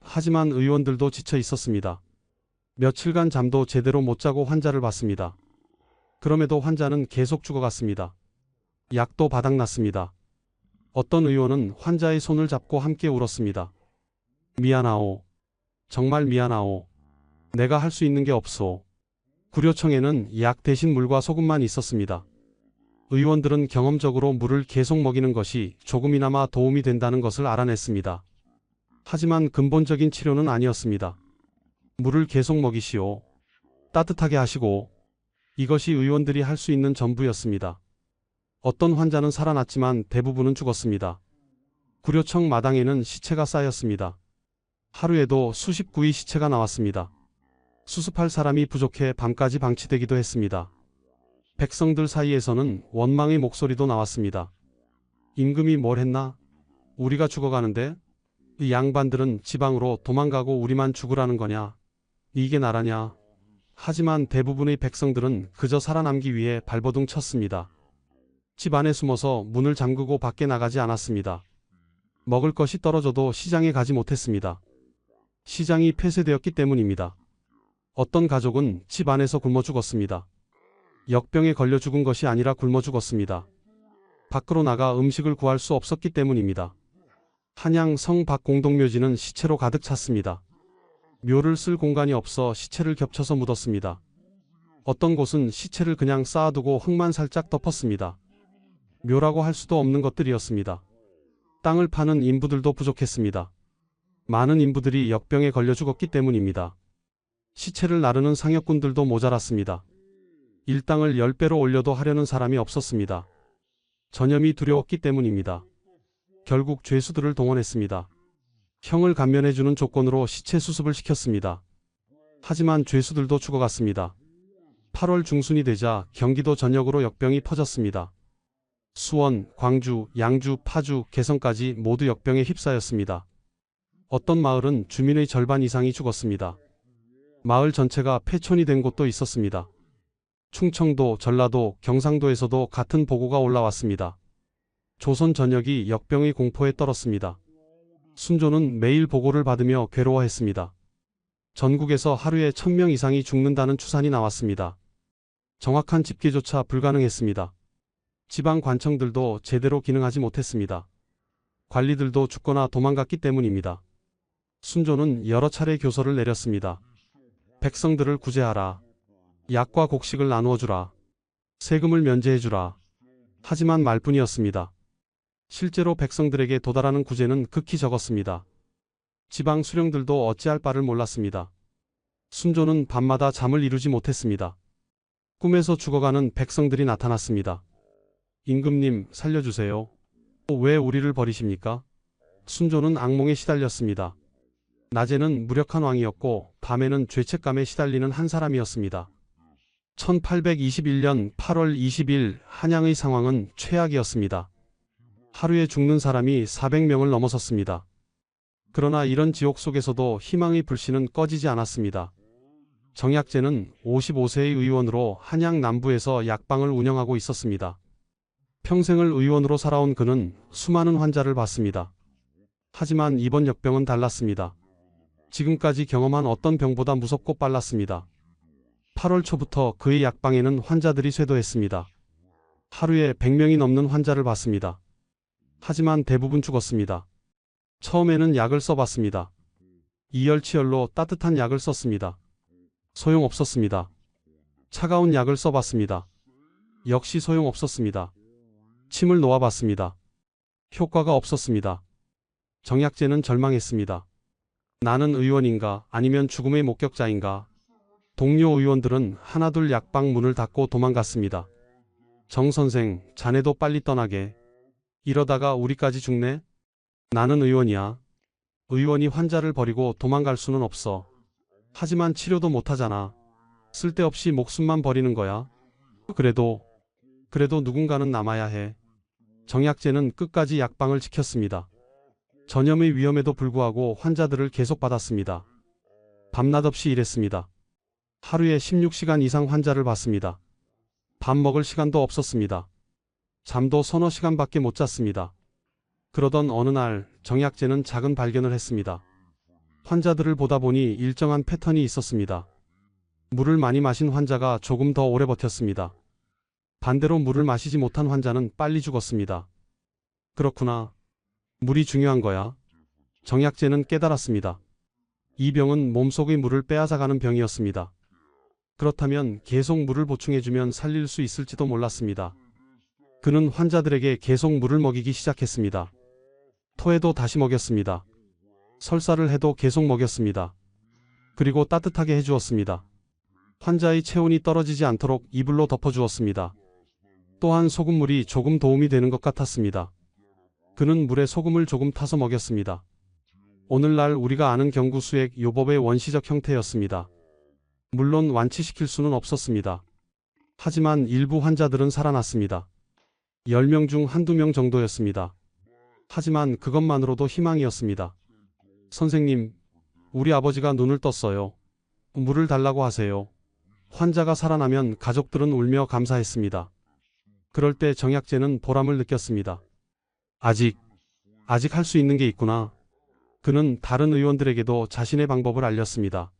하지만 의원들도 지쳐 있었습니다. 며칠간 잠도 제대로 못 자고 환자를 봤습니다. 그럼에도 환자는 계속 죽어갔습니다. 약도 바닥났습니다. 어떤 의원은 환자의 손을 잡고 함께 울었습니다. 미안하오. 정말 미안하오. 내가 할 수 있는 게 없소. 구려청에는 약 대신 물과 소금만 있었습니다. 의원들은 경험적으로 물을 계속 먹이는 것이 조금이나마 도움이 된다는 것을 알아냈습니다. 하지만 근본적인 치료는 아니었습니다. 물을 계속 먹이시오. 따뜻하게 하시고. 이것이 의원들이 할 수 있는 전부였습니다. 어떤 환자는 살아났지만 대부분은 죽었습니다. 구료청 마당에는 시체가 쌓였습니다. 하루에도 수십 구의 시체가 나왔습니다. 수습할 사람이 부족해 밤까지 방치되기도 했습니다. 백성들 사이에서는 원망의 목소리도 나왔습니다. 임금이 뭘 했나? 우리가 죽어가는데? 이 양반들은 지방으로 도망가고 우리만 죽으라는 거냐? 이게 나라냐? 하지만 대부분의 백성들은 그저 살아남기 위해 발버둥 쳤습니다. 집 안에 숨어서 문을 잠그고 밖에 나가지 않았습니다. 먹을 것이 떨어져도 시장에 가지 못했습니다. 시장이 폐쇄되었기 때문입니다. 어떤 가족은 집 안에서 굶어 죽었습니다. 역병에 걸려 죽은 것이 아니라 굶어 죽었습니다. 밖으로 나가 음식을 구할 수 없었기 때문입니다. 한양 성 밖 공동묘지는 시체로 가득 찼습니다. 묘를 쓸 공간이 없어 시체를 겹쳐서 묻었습니다. 어떤 곳은 시체를 그냥 쌓아두고 흙만 살짝 덮었습니다. 묘라고 할 수도 없는 것들이었습니다. 땅을 파는 인부들도 부족했습니다. 많은 인부들이 역병에 걸려 죽었기 때문입니다. 시체를 나르는 상역군들도 모자랐습니다. 일당을 10배로 올려도 하려는 사람이 없었습니다. 전염이 두려웠기 때문입니다. 결국 죄수들을 동원했습니다. 형을 감면해주는 조건으로 시체 수습을 시켰습니다. 하지만 죄수들도 죽어갔습니다. 8월 중순이 되자 경기도 전역으로 역병이 퍼졌습니다. 수원, 광주, 양주, 파주, 개성까지 모두 역병에 휩싸였습니다. 어떤 마을은 주민의 절반 이상이 죽었습니다. 마을 전체가 폐촌이 된 곳도 있었습니다. 충청도, 전라도, 경상도에서도 같은 보고가 올라왔습니다. 조선 전역이 역병의 공포에 떨었습니다. 순조는 매일 보고를 받으며 괴로워했습니다. 전국에서 하루에 1000명 이상이 죽는다는 추산이 나왔습니다. 정확한 집계조차 불가능했습니다. 지방 관청들도 제대로 기능하지 못했습니다. 관리들도 죽거나 도망갔기 때문입니다. 순조는 여러 차례 교서를 내렸습니다. 백성들을 구제하라. 약과 곡식을 나누어 주라. 세금을 면제해 주라. 하지만 말뿐이었습니다. 실제로 백성들에게 도달하는 구제는 극히 적었습니다. 지방 수령들도 어찌할 바를 몰랐습니다. 순조는 밤마다 잠을 이루지 못했습니다. 꿈에서 죽어가는 백성들이 나타났습니다. 임금님, 살려주세요. 왜 우리를 버리십니까? 순조는 악몽에 시달렸습니다. 낮에는 무력한 왕이었고 밤에는 죄책감에 시달리는 한 사람이었습니다. 1821년 8월 20일 한양의 상황은 최악이었습니다. 하루에 죽는 사람이 400명을 넘어섰습니다. 그러나 이런 지옥 속에서도 희망의 불씨는 꺼지지 않았습니다. 정약제는 55세의 의원으로 한양 남부에서 약방을 운영하고 있었습니다. 평생을 의원으로 살아온 그는 수많은 환자를 봤습니다. 하지만 이번 역병은 달랐습니다. 지금까지 경험한 어떤 병보다 무섭고 빨랐습니다. 8월 초부터 그의 약방에는 환자들이 쇄도했습니다. 하루에 100명이 넘는 환자를 봤습니다. 하지만 대부분 죽었습니다. 처음에는 약을 써봤습니다. 이열치열로 따뜻한 약을 썼습니다. 소용없었습니다. 차가운 약을 써봤습니다. 역시 소용없었습니다. 침을 놓아봤습니다. 효과가 없었습니다. 정약제는 절망했습니다. 나는 의원인가 아니면 죽음의 목격자인가? 동료 의원들은 하나둘 약방 문을 닫고 도망갔습니다. 정 선생, 자네도 빨리 떠나게. 이러다가 우리까지 죽네? 나는 의원이야. 의원이 환자를 버리고 도망갈 수는 없어. 하지만 치료도 못하잖아. 쓸데없이 목숨만 버리는 거야. 그래도 누군가는 남아야 해. 정약제는 끝까지 약방을 지켰습니다. 전염의 위험에도 불구하고 환자들을 계속 받았습니다. 밤낮 없이 일했습니다. 하루에 16시간 이상 환자를 봤습니다. 밥 먹을 시간도 없었습니다. 잠도 서너 시간밖에 못 잤습니다. 그러던 어느 날 정약제는 작은 발견을 했습니다. 환자들을 보다 보니 일정한 패턴이 있었습니다. 물을 많이 마신 환자가 조금 더 오래 버텼습니다. 반대로 물을 마시지 못한 환자는 빨리 죽었습니다. 그렇구나. 물이 중요한 거야. 정약제는 깨달았습니다. 이 병은 몸속의 물을 빼앗아가는 병이었습니다. 그렇다면 계속 물을 보충해주면 살릴 수 있을지도 몰랐습니다. 그는 환자들에게 계속 물을 먹이기 시작했습니다. 토해도 다시 먹였습니다. 설사를 해도 계속 먹였습니다. 그리고 따뜻하게 해주었습니다. 환자의 체온이 떨어지지 않도록 이불로 덮어주었습니다. 또한 소금물이 조금 도움이 되는 것 같았습니다. 그는 물에 소금을 조금 타서 먹였습니다. 오늘날 우리가 아는 경구수액 요법의 원시적 형태였습니다. 물론 완치시킬 수는 없었습니다. 하지만 일부 환자들은 살아났습니다. 10명 중 한두 명 정도였습니다. 하지만 그것만으로도 희망이었습니다. 선생님, 우리 아버지가 눈을 떴어요. 물을 달라고 하세요. 환자가 살아나면 가족들은 울며 감사했습니다. 그럴 때 정약제는 보람을 느꼈습니다. 아직 할 수 있는 게 있구나. 그는 다른 의원들에게도 자신의 방법을 알렸습니다.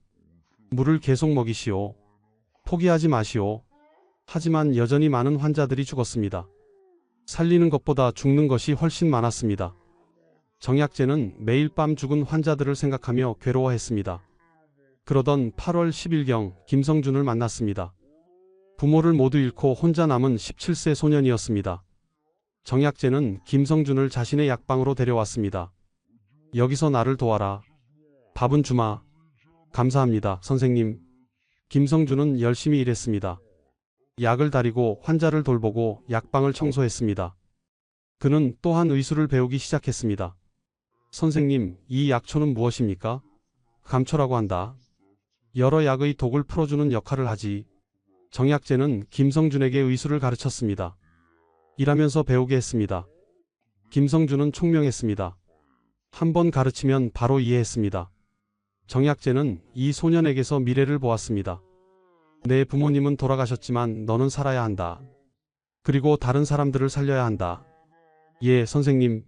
물을 계속 먹이시오. 포기하지 마시오. 하지만 여전히 많은 환자들이 죽었습니다. 살리는 것보다 죽는 것이 훨씬 많았습니다. 정약제는 매일 밤 죽은 환자들을 생각하며 괴로워했습니다. 그러던 8월 10일경 김성준을 만났습니다. 부모를 모두 잃고 혼자 남은 17세 소년이었습니다. 정약제는 김성준을 자신의 약방으로 데려왔습니다. 여기서 나를 도와라. 밥은 주마. 감사합니다, 선생님. 김성준은 열심히 일했습니다. 약을 다리고 환자를 돌보고 약방을 청소했습니다. 그는 또한 의술을 배우기 시작했습니다. 선생님, 이 약초는 무엇입니까? 감초라고 한다. 여러 약의 독을 풀어주는 역할을 하지. 정약제는 김성준에게 의술을 가르쳤습니다. 일하면서 배우게 했습니다. 김성준은 총명했습니다. 한 번 가르치면 바로 이해했습니다. 정약제는 이 소년에게서 미래를 보았습니다. 내 부모님은 돌아가셨지만 너는 살아야 한다. 그리고 다른 사람들을 살려야 한다. 예, 선생님.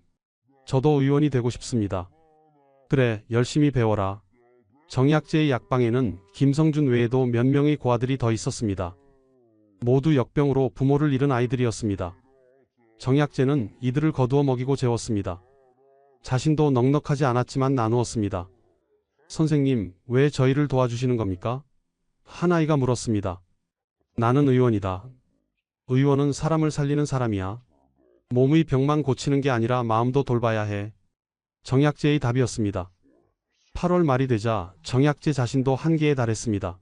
저도 의원이 되고 싶습니다. 그래, 열심히 배워라. 정약제의 약방에는 김성준 외에도 몇 명의 고아들이 더 있었습니다. 모두 역병으로 부모를 잃은 아이들이었습니다. 정약제는 이들을 거두어 먹이고 재웠습니다. 자신도 넉넉하지 않았지만 나누었습니다. 선생님, 왜 저희를 도와주시는 겁니까? 한 아이가 물었습니다. 나는 의원이다. 의원은 사람을 살리는 사람이야. 몸의 병만 고치는 게 아니라 마음도 돌봐야 해. 정약제의 답이었습니다. 8월 말이 되자 정약제 자신도 한계에 달했습니다.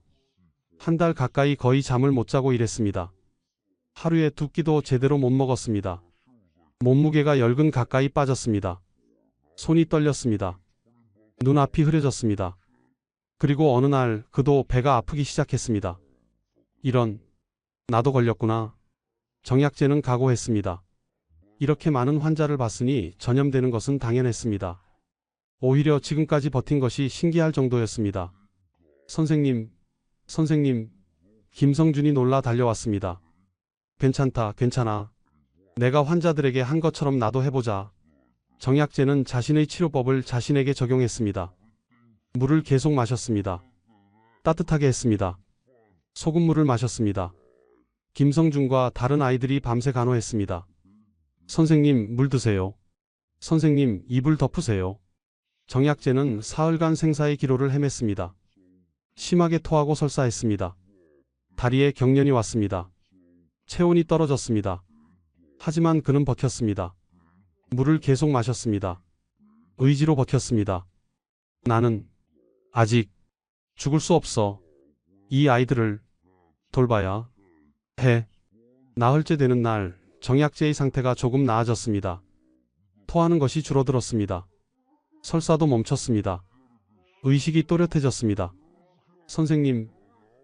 한 달 가까이 거의 잠을 못 자고 일했습니다. 하루에 2끼도 제대로 못 먹었습니다. 몸무게가 10근 가까이 빠졌습니다. 손이 떨렸습니다. 눈앞이 흐려졌습니다. 그리고 어느 날 그도 배가 아프기 시작했습니다. 이런, 나도 걸렸구나. 정약제는 각오했습니다. 이렇게 많은 환자를 봤으니 전염되는 것은 당연했습니다. 오히려 지금까지 버틴 것이 신기할 정도였습니다. 선생님, 김성준이 놀라 달려왔습니다. 괜찮다, 괜찮아. 내가 환자들에게 한 것처럼 나도 해보자. 정약제는 자신의 치료법을 자신에게 적용했습니다. 물을 계속 마셨습니다. 따뜻하게 했습니다. 소금물을 마셨습니다. 김성준과 다른 아이들이 밤새 간호했습니다. 선생님, 물 드세요. 선생님, 이불 덮으세요. 정약제는 사흘간 생사의 기로를 헤맸습니다. 심하게 토하고 설사했습니다. 다리에 경련이 왔습니다. 체온이 떨어졌습니다. 하지만 그는 버텼습니다. 물을 계속 마셨습니다. 의지로 버텼습니다. 나는 아직 죽을 수 없어. 이 아이들을 돌봐야 해. 나흘째 되는 날 정약제의 상태가 조금 나아졌습니다. 토하는 것이 줄어들었습니다. 설사도 멈췄습니다. 의식이 또렷해졌습니다.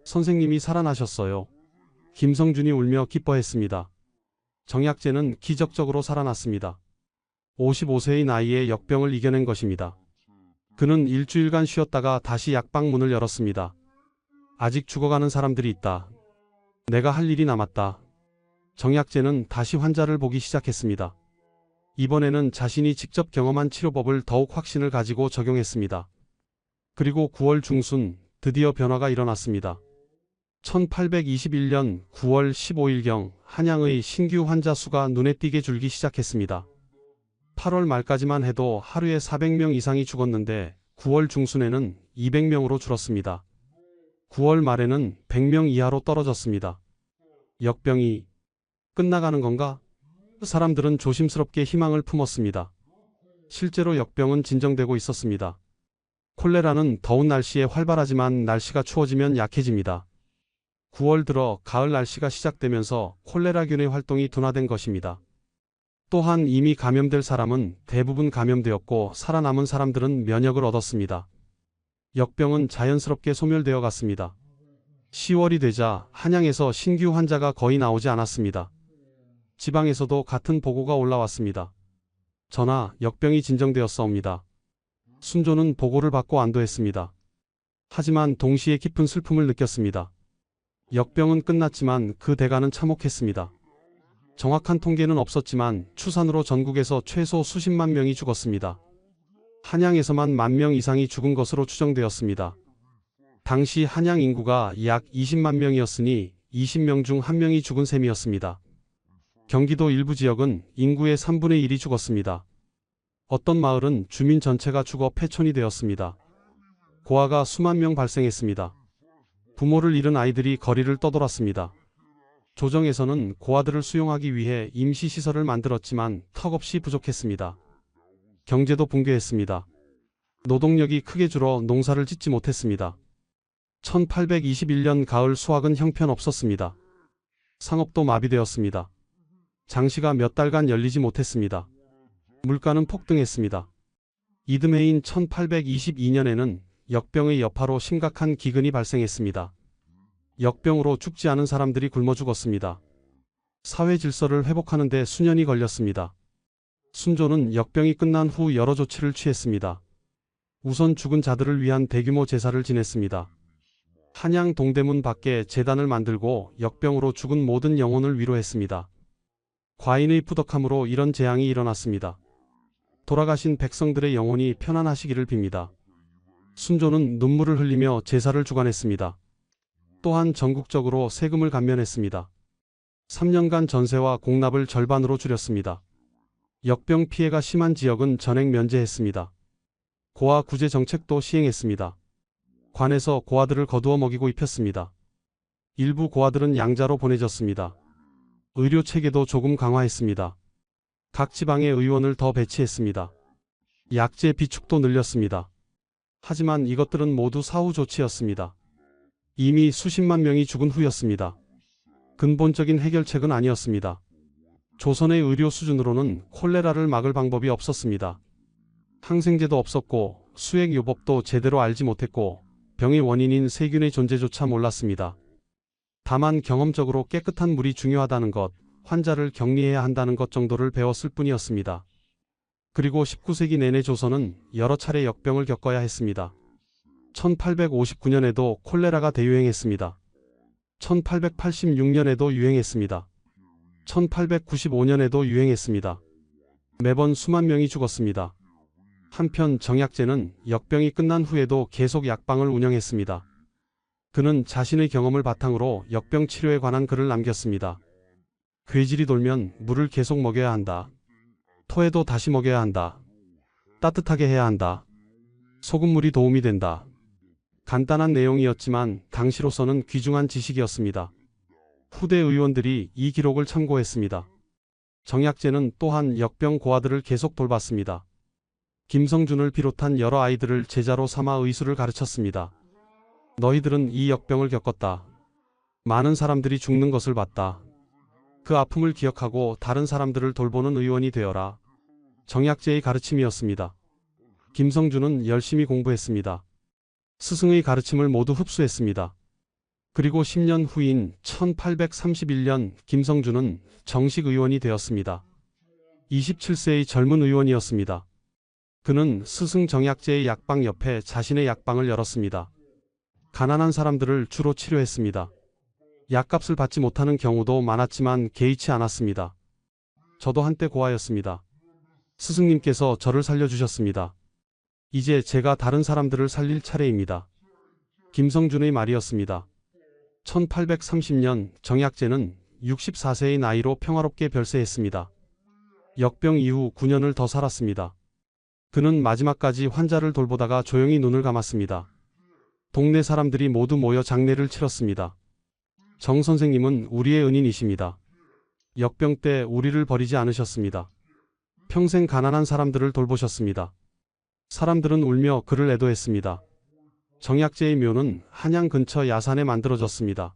선생님이 살아나셨어요. 김성준이 울며 기뻐했습니다. 정약제는 기적적으로 살아났습니다. 55세의 나이에 역병을 이겨낸 것입니다. 그는 일주일간 쉬었다가 다시 약방 문을 열었습니다. 아직 죽어가는 사람들이 있다. 내가 할 일이 남았다. 정약제는 다시 환자를 보기 시작했습니다. 이번에는 자신이 직접 경험한 치료법을 더욱 확신을 가지고 적용했습니다. 그리고 9월 중순 드디어 변화가 일어났습니다. 1821년 9월 15일경 한양의 신규 환자 수가 눈에 띄게 줄기 시작했습니다. 8월 말까지만 해도 하루에 400명 이상이 죽었는데 9월 중순에는 200명으로 줄었습니다. 9월 말에는 100명 이하로 떨어졌습니다. 역병이 끝나가는 건가? 사람들은 조심스럽게 희망을 품었습니다. 실제로 역병은 진정되고 있었습니다. 콜레라는 더운 날씨에 활발하지만 날씨가 추워지면 약해집니다. 9월 들어 가을 날씨가 시작되면서 콜레라균의 활동이 둔화된 것입니다. 또한 이미 감염될 사람은 대부분 감염되었고 살아남은 사람들은 면역을 얻었습니다. 역병은 자연스럽게 소멸되어 갔습니다. 10월이 되자 한양에서 신규 환자가 거의 나오지 않았습니다. 지방에서도 같은 보고가 올라왔습니다. 전하, 역병이 진정되었사옵니다. 순조는 보고를 받고 안도했습니다. 하지만 동시에 깊은 슬픔을 느꼈습니다. 역병은 끝났지만 그 대가는 참혹했습니다. 정확한 통계는 없었지만 추산으로 전국에서 최소 수십만 명이 죽었습니다. 한양에서만 10,000명 이상이 죽은 것으로 추정되었습니다. 당시 한양 인구가 약 20만 명이었으니 20명 중 1명이 죽은 셈이었습니다. 경기도 일부 지역은 인구의 3분의 1이 죽었습니다. 어떤 마을은 주민 전체가 죽어 폐촌이 되었습니다. 고아가 수만 명 발생했습니다. 부모를 잃은 아이들이 거리를 떠돌았습니다. 조정에서는 고아들을 수용하기 위해 임시시설을 만들었지만 턱없이 부족했습니다. 경제도 붕괴했습니다. 노동력이 크게 줄어 농사를 짓지 못했습니다. 1821년 가을 수확은 형편없었습니다. 상업도 마비되었습니다. 장시가 몇 달간 열리지 못했습니다. 물가는 폭등했습니다. 이듬해인 1822년에는 역병의 여파로 심각한 기근이 발생했습니다. 역병으로 죽지 않은 사람들이 굶어 죽었습니다. 사회 질서를 회복하는 데 수년이 걸렸습니다. 순조는 역병이 끝난 후 여러 조치를 취했습니다. 우선 죽은 자들을 위한 대규모 제사를 지냈습니다. 한양 동대문 밖에 제단을 만들고 역병으로 죽은 모든 영혼을 위로했습니다. 과인의 부덕함으로 이런 재앙이 일어났습니다. 돌아가신 백성들의 영혼이 편안하시기를 빕니다. 순조는 눈물을 흘리며 제사를 주관했습니다. 또한 전국적으로 세금을 감면했습니다. 3년간 전세와 공납을 절반으로 줄였습니다. 역병 피해가 심한 지역은 전액 면제했습니다. 고아 구제 정책도 시행했습니다. 관에서 고아들을 거두어 먹이고 입혔습니다. 일부 고아들은 양자로 보내졌습니다. 의료 체계도 조금 강화했습니다. 각 지방의 의원을 더 배치했습니다. 약제 비축도 늘렸습니다. 하지만 이것들은 모두 사후 조치였습니다. 이미 수십만 명이 죽은 후였습니다. 근본적인 해결책은 아니었습니다. 조선의 의료 수준으로는 콜레라를 막을 방법이 없었습니다. 항생제도 없었고 수액요법도 제대로 알지 못했고 병의 원인인 세균의 존재조차 몰랐습니다. 다만 경험적으로 깨끗한 물이 중요하다는 것, 환자를 격리해야 한다는 것 정도를 배웠을 뿐이었습니다. 그리고 19세기 내내 조선은 여러 차례 역병을 겪어야 했습니다. 1859년에도 콜레라가 대유행했습니다. 1886년에도 유행했습니다. 1895년에도 유행했습니다. 매번 수만 명이 죽었습니다. 한편 정약제는 역병이 끝난 후에도 계속 약방을 운영했습니다. 그는 자신의 경험을 바탕으로 역병 치료에 관한 글을 남겼습니다. 괴질이 돌면 물을 계속 먹여야 한다. 토해도 다시 먹여야 한다. 따뜻하게 해야 한다. 소금물이 도움이 된다. 간단한 내용이었지만 당시로서는 귀중한 지식이었습니다. 후대 의원들이 이 기록을 참고했습니다. 정약제는 또한 역병 고아들을 계속 돌봤습니다. 김성준을 비롯한 여러 아이들을 제자로 삼아 의술을 가르쳤습니다. 너희들은 이 역병을 겪었다. 많은 사람들이 죽는 것을 봤다. 그 아픔을 기억하고 다른 사람들을 돌보는 의원이 되어라. 정약제의 가르침이었습니다. 김성준은 열심히 공부했습니다. 스승의 가르침을 모두 흡수했습니다. 그리고 10년 후인 1831년 김성준은 정식 의원이 되었습니다. 27세의 젊은 의원이었습니다. 그는 스승 정약제의 약방 옆에 자신의 약방을 열었습니다. 가난한 사람들을 주로 치료했습니다. 약값을 받지 못하는 경우도 많았지만 개의치 않았습니다. 저도 한때 고아였습니다. 스승님께서 저를 살려주셨습니다. 이제 제가 다른 사람들을 살릴 차례입니다. 김성준의 말이었습니다. 1830년 정약제는 64세의 나이로 평화롭게 별세했습니다. 역병 이후 9년을 더 살았습니다. 그는 마지막까지 환자를 돌보다가 조용히 눈을 감았습니다. 동네 사람들이 모두 모여 장례를 치렀습니다. 정 선생님은 우리의 은인이십니다. 역병 때 우리를 버리지 않으셨습니다. 평생 가난한 사람들을 돌보셨습니다. 사람들은 울며 그를 애도했습니다. 정약제의 묘는 한양 근처 야산에 만들어졌습니다.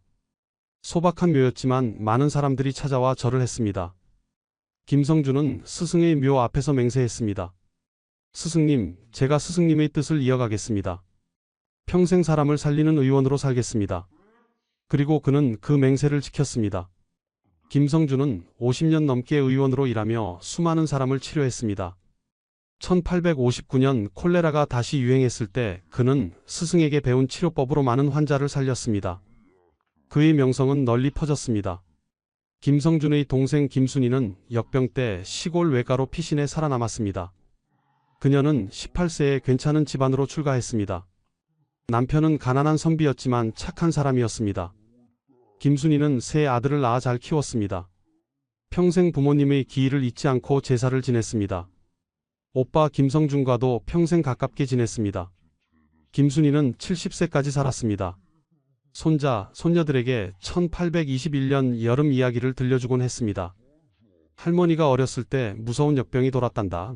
소박한 묘였지만 많은 사람들이 찾아와 절을 했습니다. 김성준은 스승의 묘 앞에서 맹세했습니다. 스승님, 제가 스승님의 뜻을 이어가겠습니다. 평생 사람을 살리는 의원으로 살겠습니다. 그리고 그는 그 맹세를 지켰습니다. 김성준은 50년 넘게 의원으로 일하며 수많은 사람을 치료했습니다. 1859년 콜레라가 다시 유행했을 때 그는 스승에게 배운 치료법으로 많은 환자를 살렸습니다. 그의 명성은 널리 퍼졌습니다. 김성준의 동생 김순희는 역병 때 시골 외가로 피신해 살아남았습니다. 그녀는 18세에 괜찮은 집안으로 출가했습니다. 남편은 가난한 선비였지만 착한 사람이었습니다. 김순희는 세 아들을 낳아 잘 키웠습니다. 평생 부모님의 기일을 잊지 않고 제사를 지냈습니다. 오빠 김성준과도 평생 가깝게 지냈습니다. 김순희는 70세까지 살았습니다. 손자, 손녀들에게 1821년 여름 이야기를 들려주곤 했습니다. 할머니가 어렸을 때 무서운 역병이 돌았단다.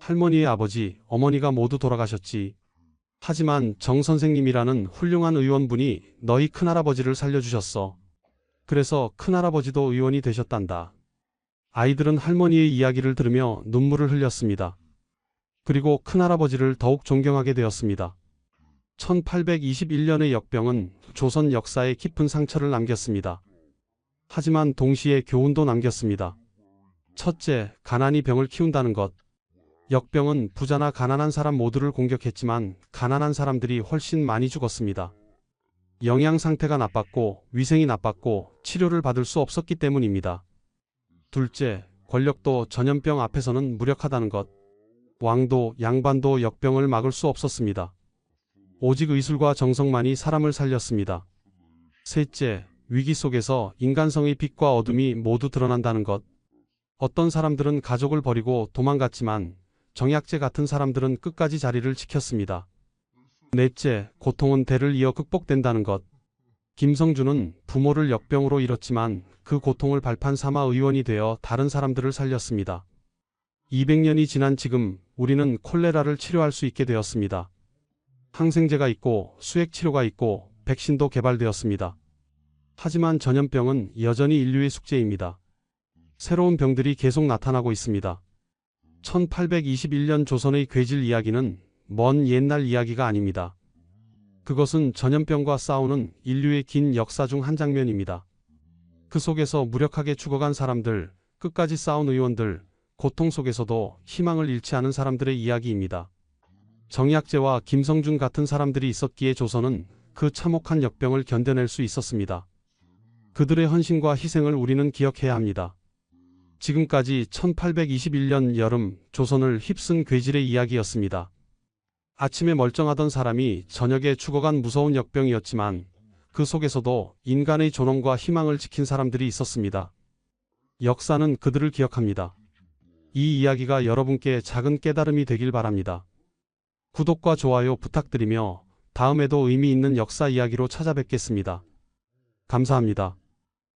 할머니의 아버지, 어머니가 모두 돌아가셨지. 하지만 정 선생님이라는 훌륭한 의원분이 너희 큰할아버지를 살려주셨어. 그래서 큰할아버지도 의원이 되셨단다. 아이들은 할머니의 이야기를 들으며 눈물을 흘렸습니다. 그리고 큰할아버지를 더욱 존경하게 되었습니다. 1821년의 역병은 조선 역사에 깊은 상처를 남겼습니다. 하지만 동시에 교훈도 남겼습니다. 첫째, 가난이 병을 키운다는 것. 역병은 부자나 가난한 사람 모두를 공격했지만 가난한 사람들이 훨씬 많이 죽었습니다. 영양 상태가 나빴고 위생이 나빴고 치료를 받을 수 없었기 때문입니다. 둘째, 권력도 전염병 앞에서는 무력하다는 것. 왕도 양반도 역병을 막을 수 없었습니다. 오직 의술과 정성만이 사람을 살렸습니다. 셋째, 위기 속에서 인간성의 빛과 어둠이 모두 드러난다는 것. 어떤 사람들은 가족을 버리고 도망갔지만 정약제 같은 사람들은 끝까지 자리를 지켰습니다. 넷째, 고통은 대를 이어 극복된다는 것. 김성준은 부모를 역병으로 잃었지만 그 고통을 발판 삼아 의원이 되어 다른 사람들을 살렸습니다. 200년이 지난 지금 우리는 콜레라를 치료할 수 있게 되었습니다. 항생제가 있고 수액치료가 있고 백신도 개발되었습니다. 하지만 전염병은 여전히 인류의 숙제입니다. 새로운 병들이 계속 나타나고 있습니다. 1821년 조선의 괴질 이야기는 먼 옛날 이야기가 아닙니다. 그것은 전염병과 싸우는 인류의 긴 역사 중 한 장면입니다. 그 속에서 무력하게 죽어간 사람들, 끝까지 싸운 의원들, 고통 속에서도 희망을 잃지 않은 사람들의 이야기입니다. 정약제와 김성준 같은 사람들이 있었기에 조선은 그 참혹한 역병을 견뎌낼 수 있었습니다. 그들의 헌신과 희생을 우리는 기억해야 합니다. 지금까지 1821년 여름 조선을 휩쓴 괴질의 이야기였습니다. 아침에 멀쩡하던 사람이 저녁에 죽어간 무서운 역병이었지만 그 속에서도 인간의 존엄과 희망을 지킨 사람들이 있었습니다. 역사는 그들을 기억합니다. 이 이야기가 여러분께 작은 깨달음이 되길 바랍니다. 구독과 좋아요 부탁드리며 다음에도 의미 있는 역사 이야기로 찾아뵙겠습니다. 감사합니다.